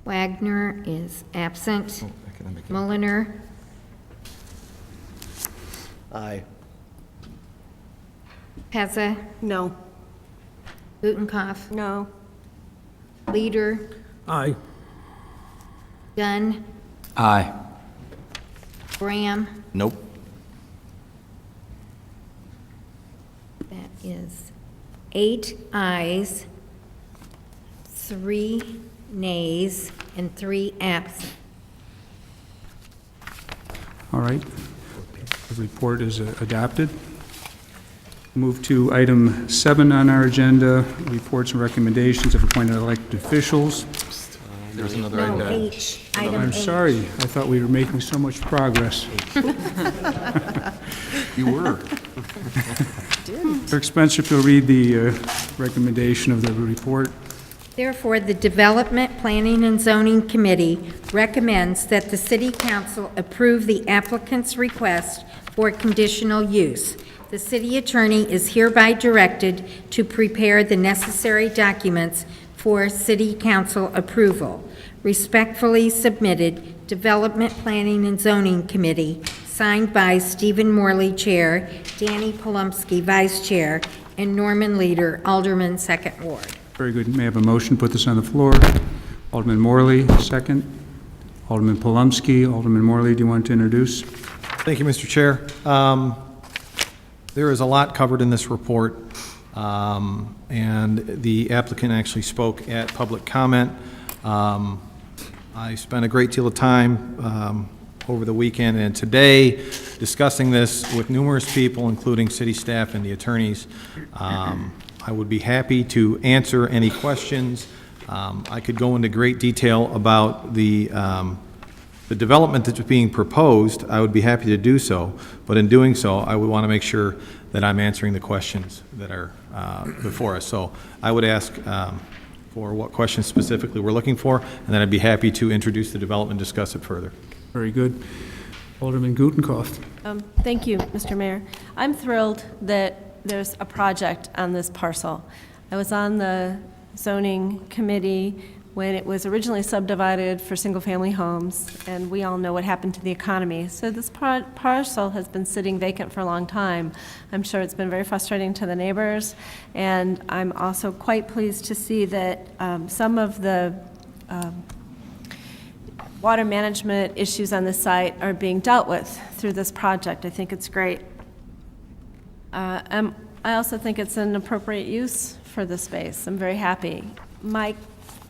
Wagner is absent. Mulliner. Aye. Pezza. No. Butenkoff. No. Leader. Aye. Dunn. Aye. Graham. Nope. That is 8 ayes, 3 nays, and 3 absent. All right. The report is adopted. Move to item 7 on our agenda, reports and recommendations of appointed elected officials. There's another No, item. H, item I'm H. sorry, I thought we were making so much progress. You were. Clerk Spencer, if you'll read the recommendation of the report. Therefore, the Development, Planning, and Zoning Committee recommends that the City Council approve the applicant's request for conditional use. The city attorney is hereby directed to prepare the necessary documents for City Council approval. Respectfully submitted, Development, Planning, and Zoning Committee, signed by Stephen Morley, Chair, Danny Polumsky, Vice Chair, and Norman Leader, Alderman, 2nd Ward. Very good. May I have a motion, put this on the floor? Alderman Morley, second. Alderman Polumsky. Alderman Morley, do you want to introduce? Thank you, Mr. Chair. There is a lot covered in this report, and the applicant actually spoke at public comment. I spent a great deal of time over the weekend and today discussing this with numerous people, including city staff and the attorneys. I would be happy to answer any questions. I could go into great detail about the development that's being proposed. I would be happy to do so, but in doing so, I would want to make sure that I'm answering the questions that are before us. So I would ask for what questions specifically we're looking for, and then I'd be happy to introduce the development and discuss it further. Very good. Alderman Gutenkopf. Thank you, Mr. Mayor. I'm thrilled that there's a project on this parcel. I was on the zoning committee when it was originally subdivided for single-family homes, and we all know what happened to the economy. So this parcel has been sitting vacant for a long time. I'm sure it's been very frustrating to the neighbors, and I'm also quite pleased to see that some of the water management issues on the site are being dealt with through this project. I think it's great. I also think it's an appropriate use for the space. I'm very happy. My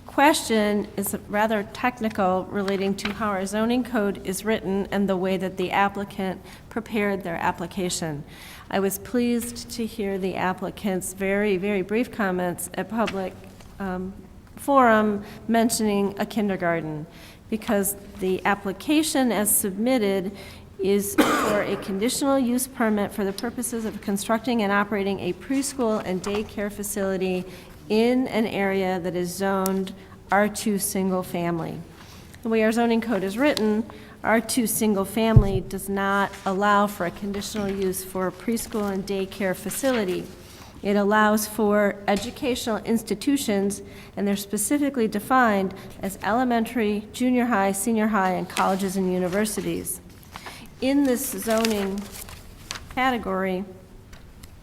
question is rather technical, relating to how our zoning code is written and the way that the applicant prepared their application. I was pleased to hear the applicant's very, very brief comments at public forum mentioning a kindergarten, because the application as submitted is for a conditional use permit for the purposes of constructing and operating a preschool and daycare facility in an area that is zoned R2 single family. The way our zoning code is written, R2 single family does not allow for a conditional use for a preschool and daycare facility. It allows for educational institutions, and they're specifically defined as elementary, junior high, senior high, and colleges and universities. In this zoning category,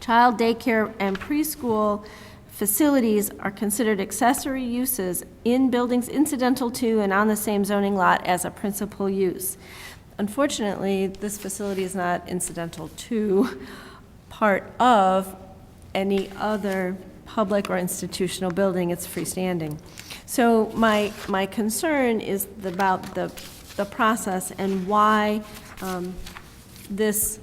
child daycare and preschool facilities are considered accessory uses in buildings incidental to and on the same zoning lot as a principal use. Unfortunately, this facility is not incidental to part of any other public or institutional building. It's freestanding. So my concern is about the process and why this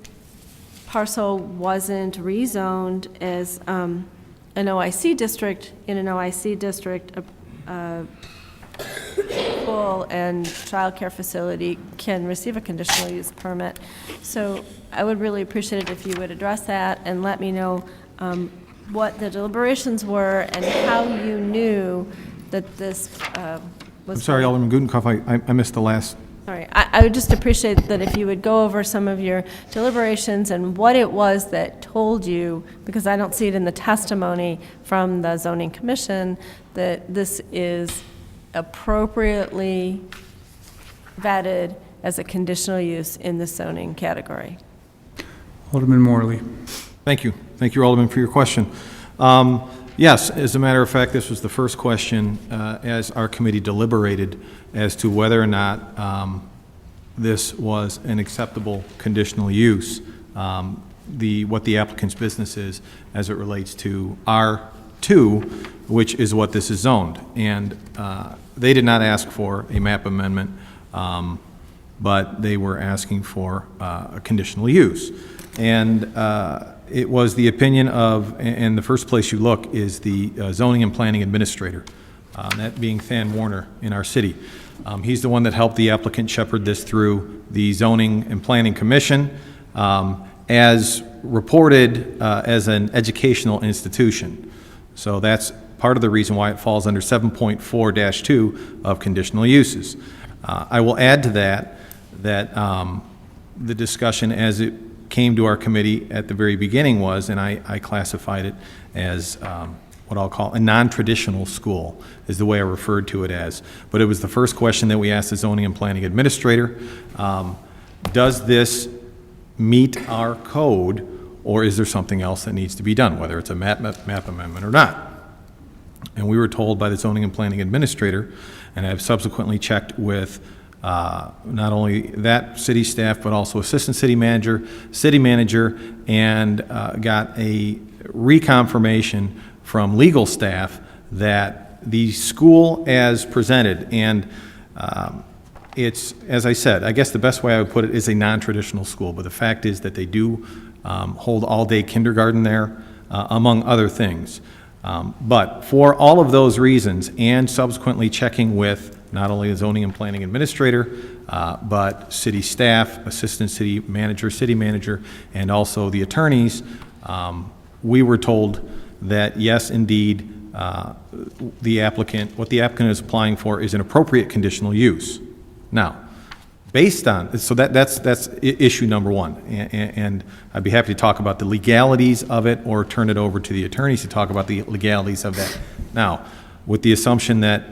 parcel wasn't rezoned as an OIC district. In an OIC district, a school and childcare facility can receive a conditional use permit. So I would really appreciate it if you would address that and let me know what the deliberations were and how you knew that this was... I'm sorry, Alderman Gutenkopf, I missed the last... Sorry, I would just appreciate that if you would go over some of your deliberations and what it was that told you, because I don't see it in the testimony from the zoning commission, that this is appropriately vetted as a conditional use in the zoning category. Alderman Morley. Thank you. Thank you, Alderman, for your question. Yes, as a matter of fact, this was the first question as our committee deliberated as to whether or not this was an acceptable conditional use, what the applicant's business is as it relates to R2, which is what this is zoned. And they did not ask for a map amendment, but they were asking for a conditional use. And it was the opinion of, and the first place you look is the zoning and planning administrator, that being Than Warner in our city. He's the one that helped the applicant shepherd this through the zoning and planning commission as reported as an educational institution. So that's part of the reason why it falls under 7.4-2 of conditional uses. I will add to that the discussion as it came to our committee at the very beginning was, and I classified it as what I'll call a non-traditional school, is the way I referred to it as. But it was the first question that we asked the zoning and planning administrator. Does this meet our code, or is there something else that needs to be done, whether it's a map amendment or not? And we were told by the zoning and planning administrator, and I've subsequently checked with not only that city staff, but also assistant city manager, and got a reconfirmation from legal staff that the school as presented, and it's, as I said, I guess the best way I would put it is a non-traditional school, but the fact is that they do hold all-day kindergarten there, among other things. But for all of those reasons, and subsequently checking with not only the zoning and planning administrator, but city staff, assistant city manager, and also the attorneys, we were told that yes, indeed, what the applicant is applying for is an appropriate conditional use. Now, based on, so that's issue number one, and I'd be happy to talk about the legalities of it or turn it over to the attorneys to talk about the legalities of that. Now, with the assumption that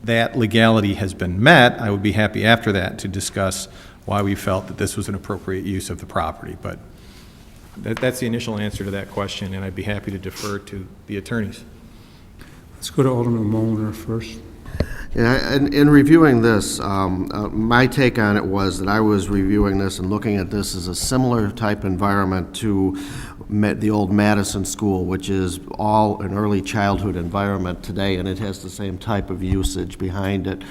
that legality has been met, I would be happy after that to discuss why we felt that this was an appropriate use of the property. But that's the initial answer to that question, and I'd be happy to defer to the attorneys. Let's go to Alderman Molnar first. Yeah, in reviewing this, my take on it was that I was reviewing this and looking at this as a similar type environment to the old Madison School, which is all an early childhood environment today, and it has the same type of usage behind it.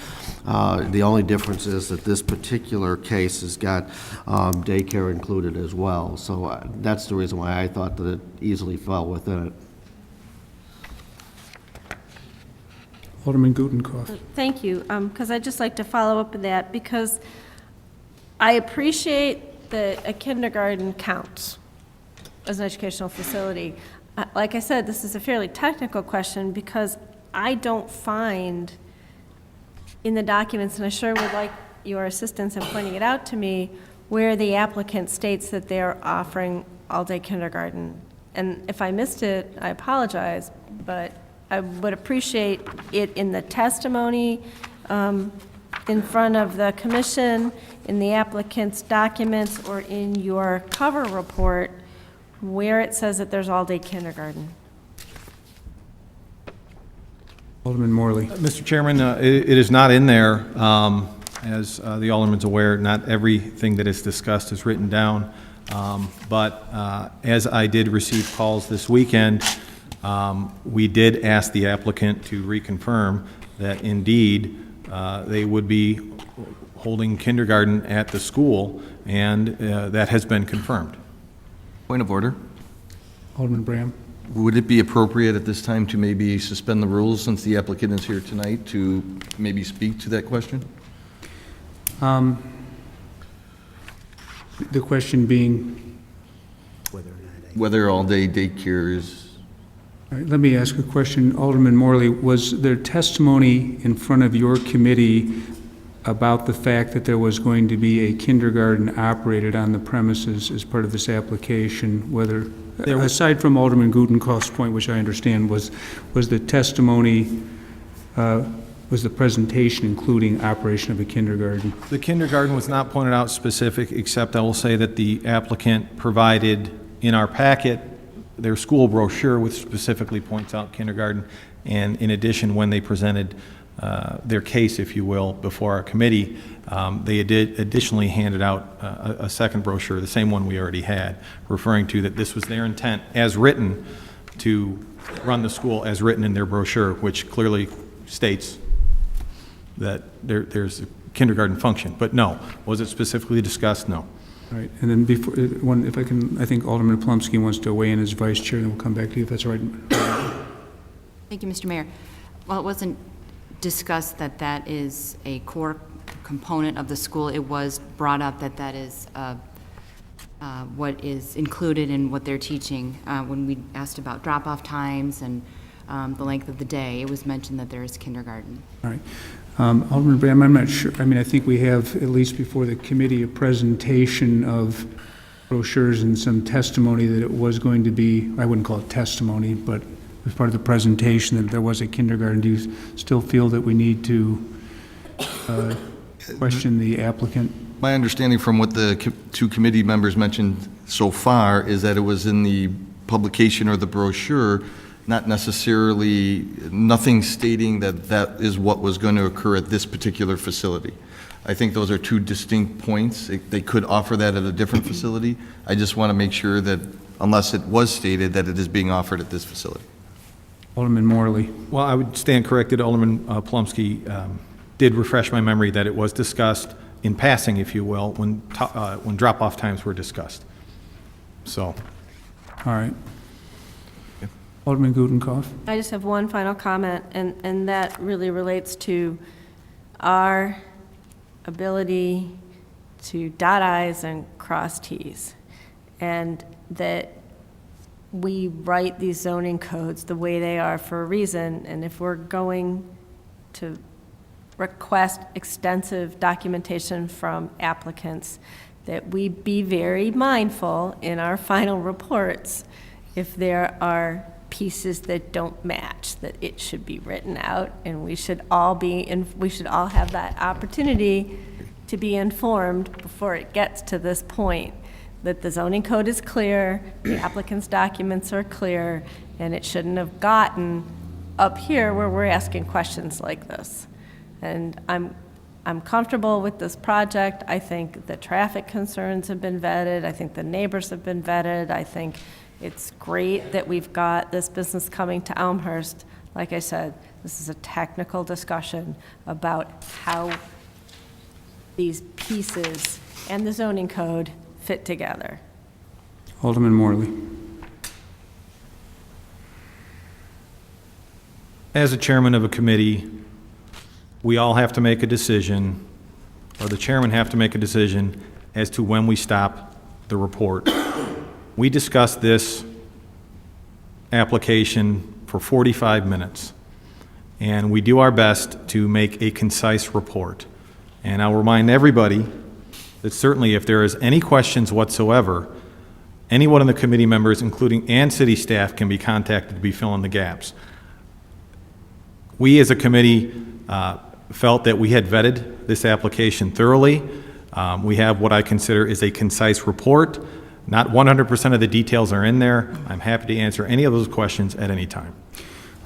The only difference is that this particular case has got daycare included as well. So that's the reason why I thought that it easily fell within it. Alderman Gutenkopf. Thank you, because I'd just like to follow up with that, because I appreciate that a kindergarten counts as an educational facility. Like I said, this is a fairly technical question because I don't find in the documents, and I sure would like your assistance in pointing it out to me, where the applicant states that they're offering all-day kindergarten. And if I missed it, I apologize, but I would appreciate it in the testimony, in front of the commission, in the applicant's documents, or in your cover report, where it says that there's all-day kindergarten. Alderman Morley. Mr. Chairman, it is not in there. As the Alderman's aware, not everything that is discussed is written down. But as I did receive calls this weekend, we did ask the applicant to reconfirm that indeed they would be holding kindergarten at the school, and that has been confirmed. Point of order. Alderman Bram. Would it be appropriate at this time to maybe suspend the rules since the applicant is here tonight to maybe speak to that question? The question being? Whether all-day daycare is... All right, let me ask a question. Alderman Morley, was there testimony in front of your committee about the fact that there was going to be a kindergarten operated on the premises as part of this application, whether, aside from Alderman Gutenkopf's point, which I understand, was the testimony, was the presentation including operation of a kindergarten? The kindergarten was not pointed out specific, except I will say that the applicant provided in our packet their school brochure, which specifically points out kindergarten, and in addition, when they presented their case, if you will, before our committee, they did additionally handed out a second brochure, the same one we already had, referring to that this was their intent, as written, to run the school as written in their brochure, which clearly states that there's a kindergarten function. But no, was it specifically discussed? No. All right, and then before, if I can, I think Alderman Plumsky wants to weigh in as vice chair, and we'll come back to you if that's all right. Thank you, Mr. Mayor. Well, it wasn't discussed that that is a core component of the school. It was brought up that that is what is included in what they're teaching. When we asked about drop-off times and the length of the day, it was mentioned that there is kindergarten. All right. Alderman Bram, I'm not sure. I mean, I think we have, at least before the committee, a presentation of brochures and some testimony that it was going to be, I wouldn't call it testimony, but as part of the presentation that there was a kindergarten. Do you still feel that we need to question the applicant? My understanding from what the two committee members mentioned so far is that it was in the publication or the brochure, not necessarily, nothing stating that that is what was going to occur at this particular facility. I think those are two distinct points. They could offer that at a different facility. I just want to make sure that, unless it was stated, that it is being offered at this facility. Alderman Morley. Well, I would stand corrected. Alderman Plumsky did refresh my memory that it was discussed in passing, if you will, when drop-off times were discussed. So. All right. Alderman Gutenkopf. I just have one final comment, and that really relates to our ability to dot I's and cross T's, and that we write these zoning codes the way they are for a reason, and if we're going to request extensive documentation from applicants, that we be very mindful in our final reports if there are pieces that don't match, that it should be written out, and we should all have that opportunity to be informed before it gets to this point, that the zoning code is clear, the applicant's documents are clear, and it shouldn't have gotten up here where we're asking questions like this. And I'm comfortable with this project. I think the traffic concerns have been vetted. I think the neighbors have been vetted. I think it's great that we've got this business coming to Elmhurst. Like I said, this is a technical discussion about how these pieces and the zoning code fit together. Alderman Morley. As a chairman of a committee, we all have to make a decision, or the chairman have to make a decision as to when we stop the report. We discussed this application for 45 minutes, and we do our best to make a concise report. And I'll remind everybody that certainly if there is any questions whatsoever, any one of the committee members, including and city staff, can be contacted to be fill in the gaps. We as a committee felt that we had vetted this application thoroughly. We have what I consider is a concise report. Not 100% of the details are in there. I'm happy to answer any of those questions at any time.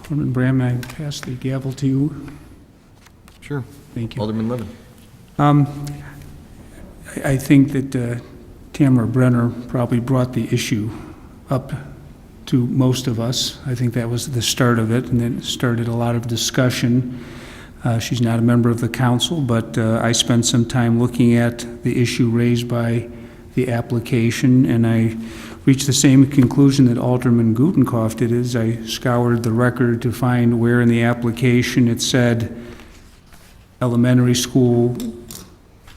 Alderman Bram, may I pass the gavel to you? Sure. Thank you. Alderman Levin. I think that Tamara Brenner probably brought the issue up to most of us. I think that was the start of it, and it started a lot of discussion. She's not a member of the council, but I spent some time looking at the issue raised by the application, and I reached the same conclusion that Alderman Gutenkopf did, as I scoured the record to find where in the application it said elementary school,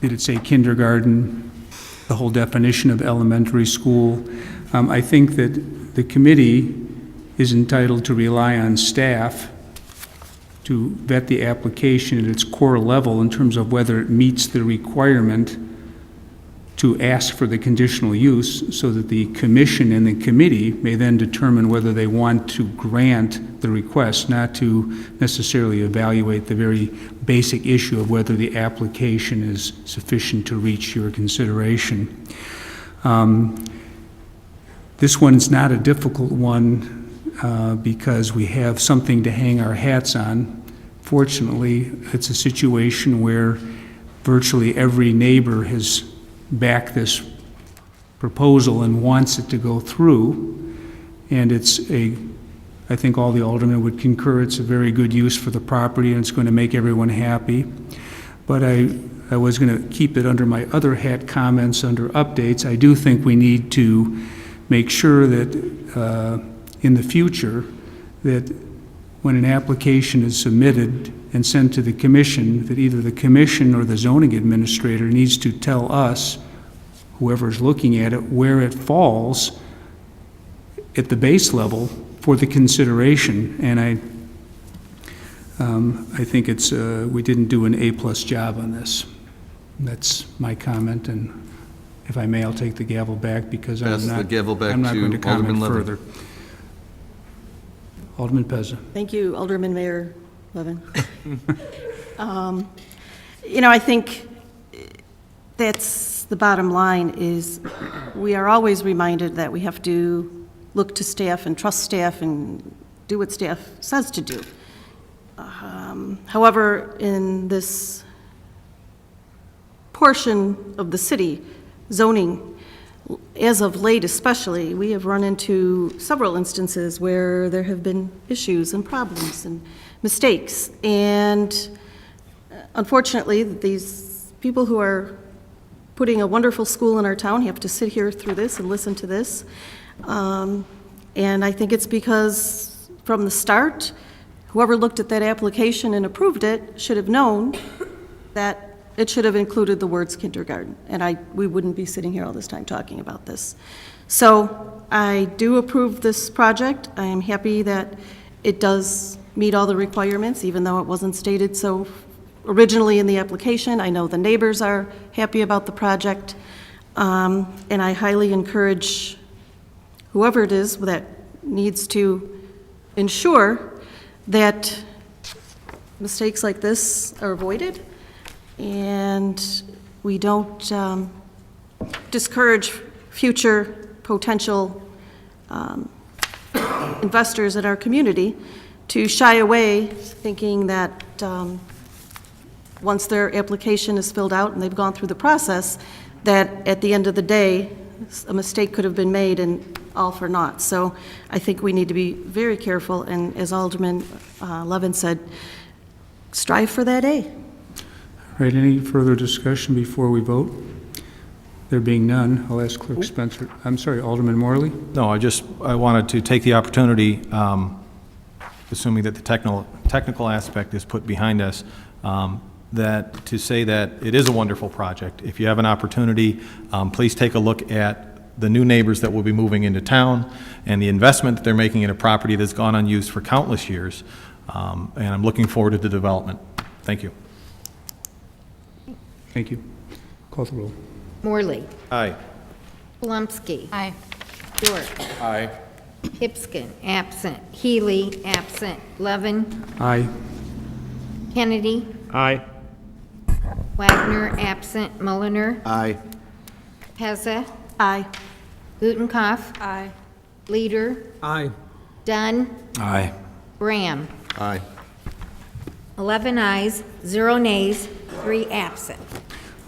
did it say kindergarten, the whole definition of elementary school. I think that the committee is entitled to rely on staff to vet the application at its core level in terms of whether it meets the requirement to ask for the conditional use, so that the commission and the committee may then determine whether they want to grant the request, not to necessarily evaluate the very basic issue of whether the application is sufficient to reach your consideration. This one's not a difficult one because we have something to hang our hats on. Fortunately, it's a situation where virtually every neighbor has backed this proposal and wants it to go through, and I think all the aldermen would concur it's a very good use for the property and it's going to make everyone happy. But I was going to keep it under my other hat comments under updates. I do think we need to make sure that in the future that when an application is submitted and sent to the commission, that either the commission or the zoning administrator needs to tell us, whoever's looking at it, where it falls at the base level for the consideration. And I think we didn't do an A+ job on this. That's my comment, and if I may, I'll take the gavel back because I'm not going to comment further. Alderman Pezza. Thank you, Alderman Mayor Levin. I think that's the bottom line, is we are always reminded that we have to look to staff and trust staff and do what staff says to do. However, in this portion of the city, zoning, as of late especially, we have run into several instances where there have been issues and problems and mistakes. And unfortunately, these people who are putting a wonderful school in our town have to sit here through this and listen to this. And I think it's because from the start, whoever looked at that application and approved it should have known that it should have included the words kindergarten, and we wouldn't be sitting here all this time talking about this. So I do approve this project. I am happy that it does meet all the requirements, even though it wasn't stated so originally in the application. I know the neighbors are happy about the project, and I highly encourage whoever it is that needs to ensure that mistakes like this are avoided, and we don't discourage future potential investors in our community to shy away thinking that once their application is filled out and they've gone through the process, that at the end of the day, a mistake could have been made and all for naught. So I think we need to be very careful, and as Alderman Levin said, strive for that A. All right, any further discussion before we vote? There being none, I'll ask Clerk Spencer. I'm sorry, Alderman Morley? No, I wanted to take the opportunity, assuming that the technical aspect is put behind us, that to say that it is a wonderful project. If you have an opportunity, please take a look at the new neighbors that will be moving into town and the investment that they're making in a property that's gone unused for countless years. And I'm looking forward to the development. Thank you. Thank you. Call the roll. Morley. Aye. Polumsky. Aye. York. Aye. Hipskin, absent. Healy, absent. Levin. Aye. Kennedy. Aye. Wagner, absent. Mulliner. Aye. Pezza. Aye. Gutenkopf. Aye. Leader. Aye. Dunn. Aye. Graham. Aye. 11 ayes, 0 nays, 3 absent.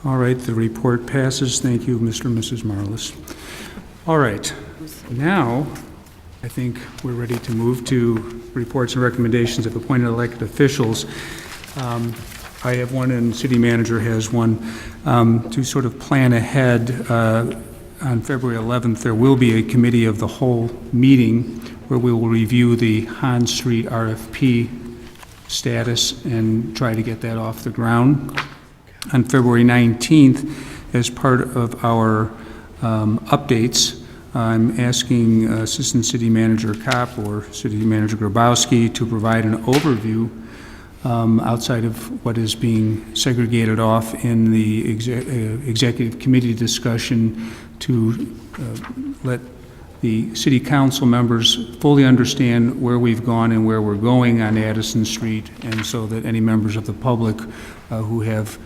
All right, the report passes. Thank you, Mr. and Mrs. Marlis. All right, now I think we're ready to move to reports and recommendations of appointed elected officials. I have one and City Manager has one. To sort of plan ahead, on February 11th, there will be a committee of the whole meeting where we will review the Han Street RFP status and try to get that off the ground. On February 19th, as part of our updates, I'm asking Assistant City Manager Kopp or City Manager Grabowski to provide an overview outside of what is being segregated off in the executive committee discussion to let the city council members fully understand where we've gone and where we're going on Addison Street, and so that any members of the public who have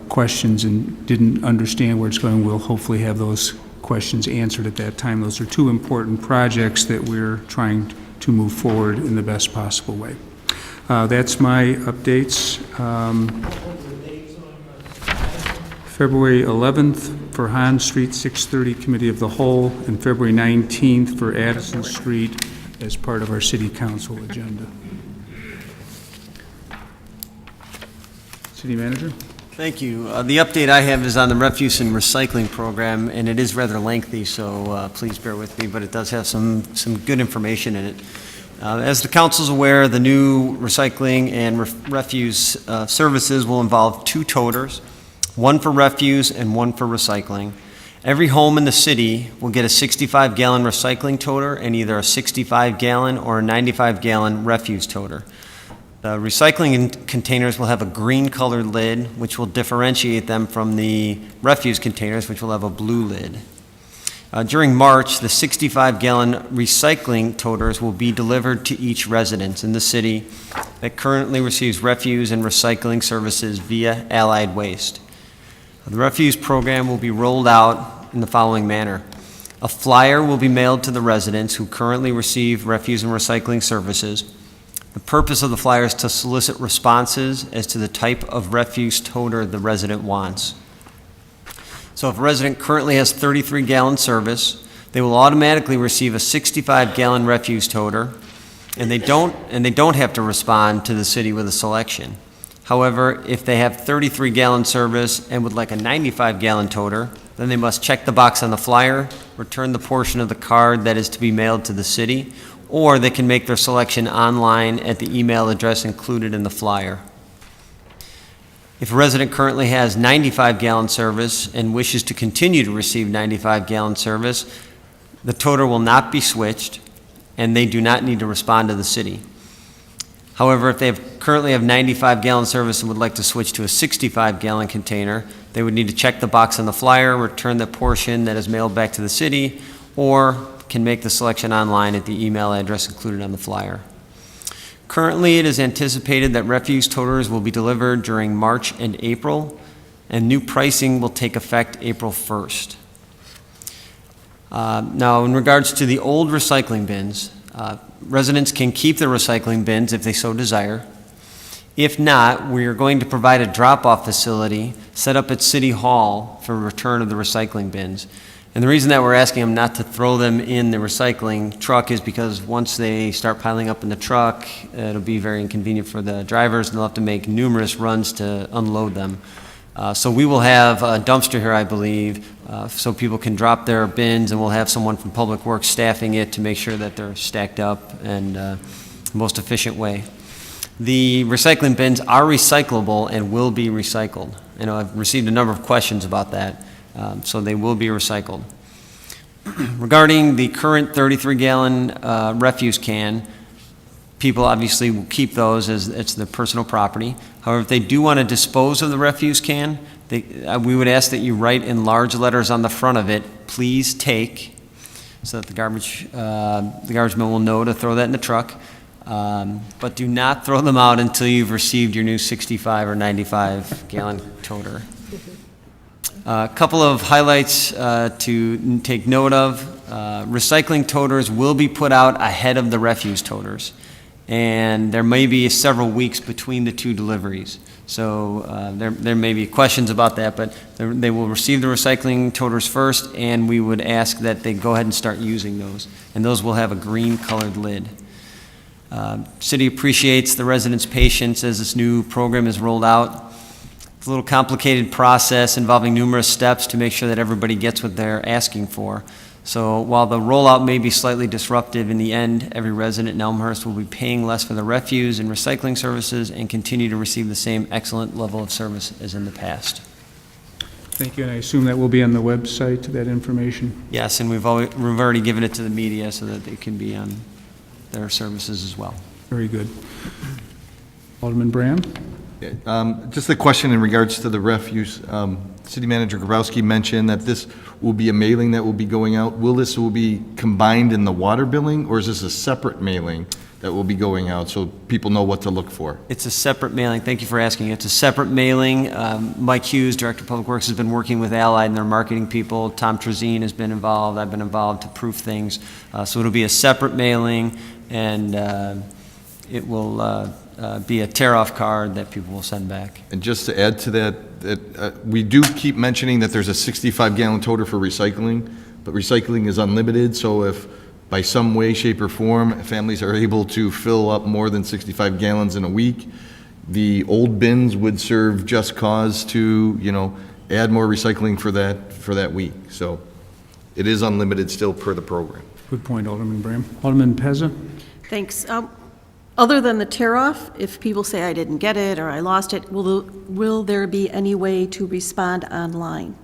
questions and didn't understand where it's going will hopefully have those questions answered at that time. Those are two important projects that we're trying to move forward in the best possible way. That's my updates. February 11th for Han Street 630 Committee of the Whole, and February 19th for Addison Street as part of our City Council agenda. City Manager? Thank you. The update I have is on the refuse and recycling program, and it is rather lengthy, so please bear with me, but it does have some good information in it. As the council's aware, the new recycling and refuse services will involve 2 toters, one for refuse and one for recycling. Every home in the city will get a 65-gallon recycling toter and either a 65-gallon or a 95-gallon refuse toter. The recycling containers will have a green-colored lid, which will differentiate them from the refuse containers, which will have a blue lid. During March, the 65-gallon recycling toters will be delivered to each residence in the city that currently receives refuse and recycling services via Allied Waste. The refuse program will be rolled out in the following manner. A flyer will be mailed to the residents who currently receive refuse and recycling services. The purpose of the flyer is to solicit responses as to the type of refuse toter the resident wants. So if a resident currently has 33-gallon service, they will automatically receive a 65-gallon refuse toter, and they don't have to respond to the city with a selection. However, if they have 33-gallon service and would like a 95-gallon toter, then they must check the box on the flyer, return the portion of the card that is to be mailed to the city, or they can make their selection online at the email address included in the flyer. If a resident currently has 95-gallon service and wishes to continue to receive 95-gallon service, the toter will not be switched, and they do not need to respond to the city. However, if they currently have 95-gallon service and would like to switch to a 65-gallon container, they would need to check the box on the flyer, return the portion that is mailed back to the city, or can make the selection online at the email address included on the flyer. Currently, it is anticipated that refuse toters will be delivered during March and April, and new pricing will take effect April 1st. Now, in regards to the old recycling bins, residents can keep their recycling bins if they so desire. If not, we are going to provide a drop-off facility set up at City Hall for return of the recycling bins. And the reason that we're asking them not to throw them in the recycling truck is because once they start piling up in the truck, it'll be very inconvenient for the drivers, and they'll have to make numerous runs to unload them. So we will have a dumpster here, I believe, so people can drop their bins, and we'll have someone from Public Works staffing it to make sure that they're stacked up and the most efficient way. The recycling bins are recyclable and will be recycled. You know, I've received a number of questions about that. So they will be recycled. Regarding the current 33-gallon refuse can, people obviously will keep those as it's their personal property. However, if they do want to dispose of the refuse can, we would ask that you write in large letters on the front of it, "Please take," so that the garbage man will know to throw that in the truck. But do not throw them out until you've received your new 65 or 95-gallon toter. A couple of highlights to take note of. Recycling toters will be put out ahead of the refuse toters, and there may be several weeks between the two deliveries. So there may be questions about that, but they will receive the recycling toters first, and we would ask that they go ahead and start using those. And those will have a green-colored lid. City appreciates the residents' patience as this new program is rolled out. It's a little complicated process involving numerous steps to make sure that everybody gets what they're asking for. So while the rollout may be slightly disruptive, in the end, every resident in Elmhurst will be paying less for the refuse and recycling services and continue to receive the same excellent level of service as in the past. Thank you, and I assume that will be on the website, that information? Yes, and we've already given it to the media so that it can be on their services as well. Very good. Alderman Brand? Just a question in regards to the refuse. City Manager Grabowski mentioned that this will be a mailing that will be going out. Will this be combined in the water billing, or is this a separate mailing that will be going out so people know what to look for? It's a separate mailing. Thank you for asking. It's a separate mailing. Mike Hughes, Director of Public Works, has been working with Allied and their marketing people. Tom Trezine has been involved. I've been involved to proof things. So it'll be a separate mailing, and it will be a tear-off card that people will send back. And just to add to that, we do keep mentioning that there's a 65-gallon toter for recycling, but recycling is unlimited, so if by some way, shape, or form, families are able to fill up more than 65 gallons in a week, the old bins would serve just cause to, add more recycling for that week. So it is unlimited still per the program. Good point, Alderman Bram. Alderman Pezza? Thanks. Other than the tear-off, if people say I didn't get it or I lost it, will there be any way to respond online?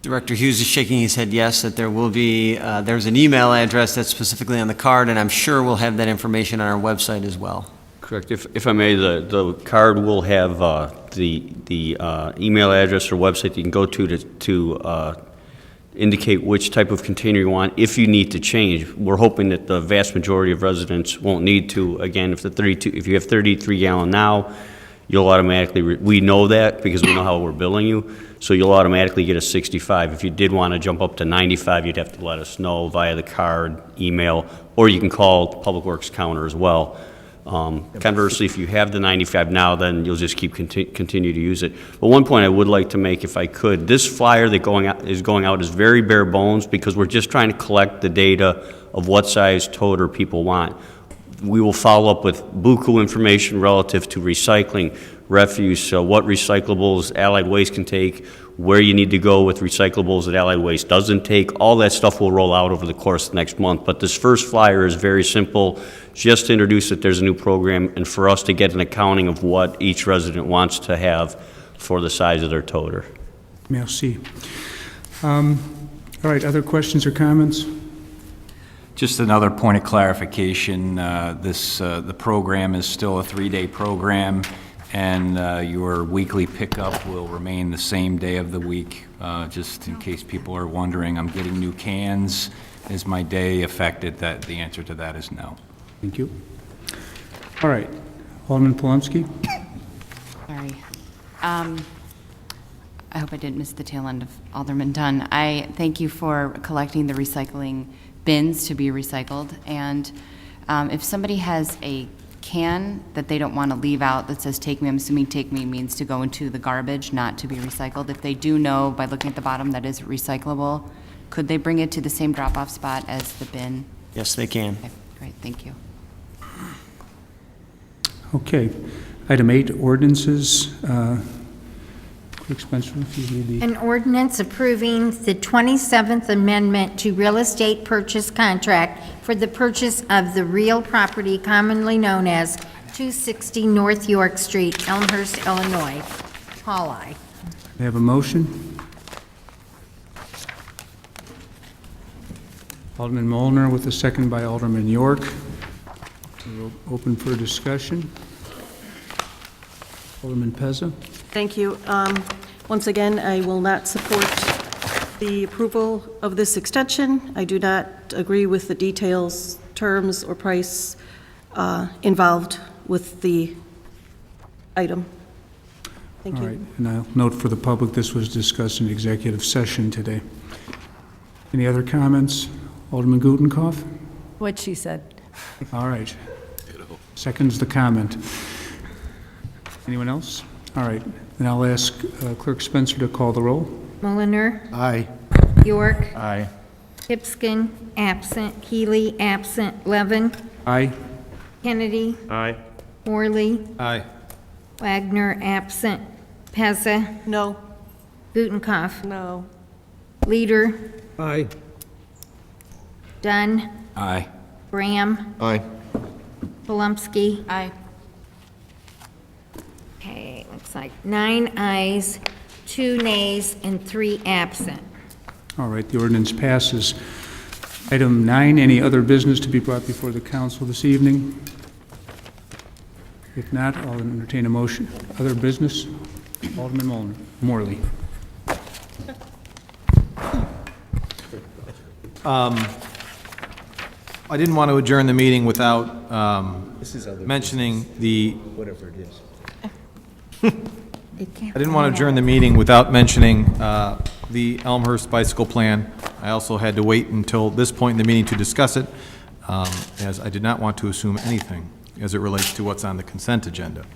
Director Hughes is shaking his head yes, that there will be, there's an email address that's specifically on the card, and I'm sure we'll have that information on our website as well. Correct. If I may, the card will have the email address or website you can go to indicate which type of container you want if you need to change. We're hoping that the vast majority of residents won't need to. Again, if you have 33 gallon now, you'll automatically, we know that because we know how we're billing you, so you'll automatically get a 65. If you did want to jump up to 95, you'd have to let us know via the card, email, or you can call Public Works counter as well. Conversely, if you have the 95 now, then you'll just keep continue to use it. But one point I would like to make, if I could, this flyer that is going out is very bare bones because we're just trying to collect the data of what size toter people want. We will follow up with buku information relative to recycling, refuse, what recyclables Allied Waste can take, where you need to go with recyclables that Allied Waste doesn't take. All that stuff will roll out over the course of the next month. But this first flyer is very simple, just to introduce that there's a new program and for us to get an accounting of what each resident wants to have for the size of their toter. Merci. All right, other questions or comments? Just another point of clarification, the program is still a 3-day program, and your weekly pickup will remain the same day of the week. Just in case people are wondering, I'm getting new cans. Is my day affected? The answer to that is no. Thank you. All right, Alderman Polonsky. Sorry. I hope I didn't miss the tail end of Alderman Dunn. I thank you for collecting the recycling bins to be recycled, and if somebody has a can that they don't want to leave out that says take me, I'm assuming take me means to go into the garbage, not to be recycled. If they do know by looking at the bottom that is recyclable, could they bring it to the same drop-off spot as the bin? Yes, they can. Okay, great, thank you. Okay. Item 8, ordinances. Clerk Spencer, if you read the... An ordinance approving the 27th Amendment to real estate purchase contract for the purchase of the real property commonly known as 260 North York Street, Elmhurst, Illinois. Pauli. May I have a motion? Alderman Molnar with a second by Alderman York. We'll open for discussion. Alderman Pezza. Thank you. Once again, I will not support the approval of this extension. I do not agree with the details, terms, or price involved with the item. Thank you. All right, and I'll note for the public, this was discussed in executive session today. Any other comments? Alderman Gutenkopf? What she said. All right. Seconds the comment. Anyone else? All right, then I'll ask Clerk Spencer to call the roll. Mulliner. Aye. York. Aye. Pipskin, absent. Healy, absent. Levin. Aye. Kennedy. Aye. Morley. Aye. Wagner, absent. Pezza. No. Gutenkopf. No. Leader. Aye. Dunn. Aye. Graham. Aye. Polumsky. Aye. Okay, looks like 9 ayes, 2 nays, and 3 absent. All right, the ordinance passes. Item 9, any other business to be brought before the council this evening? If not, I'll entertain a motion. Other business? Alderman Morley. I didn't want to adjourn the meeting without mentioning the... Whatever it is. I didn't want to adjourn the meeting without mentioning the Elmhurst bicycle plan. I also had to wait until this point in the meeting to discuss it, as I did not want to assume anything as it relates to what's on the consent agenda.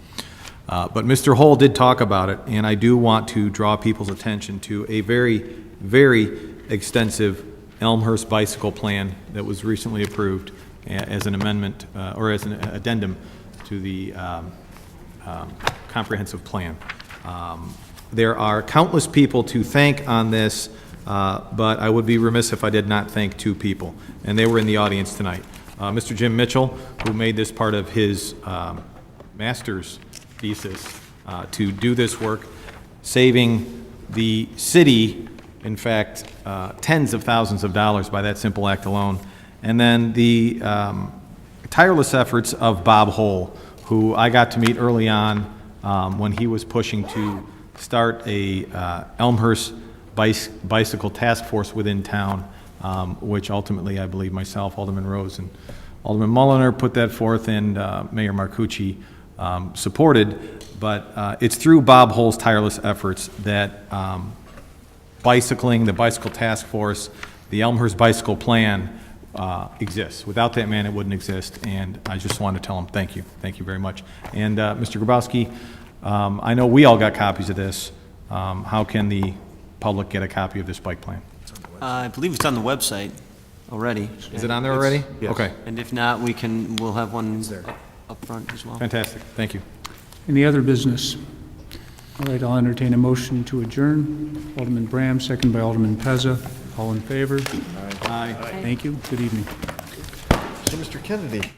But Mr. Hull did talk about it, and I do want to draw people's attention to a very, very extensive Elmhurst bicycle plan that was recently approved as an amendment, or as an addendum to the comprehensive plan. There are countless people to thank on this, but I would be remiss if I did not thank 2 people, and they were in the audience tonight. Mr. Jim Mitchell, who made this part of his master's thesis to do this work, saving the city, in fact, tens of thousands of dollars by that simple act alone. And then the tireless efforts of Bob Hull, who I got to meet early on when he was pushing to start a Elmhurst bicycle task force within town, which ultimately I believe myself, Alderman Rose, and Alderman Mulliner put that forth, and Mayor Marcucci supported. But it's through Bob Hull's tireless efforts that bicycling, the Bicycle Task Force, the Elmhurst Bicycle Plan exists. Without that man, it wouldn't exist, and I just want to tell him thank you. Thank you very much. And Mr. Grabowski, I know we all got copies of this. How can the public get a copy of this bike plan? I believe it's on the website already. Is it on there already? Yes. Okay. And if not, we'll have one up front as well. Fantastic. Thank you. Any other business? All right, I'll entertain a motion to adjourn. Alderman Bram, second by Alderman Pezza. All in favor? Aye. Thank you. Good evening. So, Mr. Kennedy.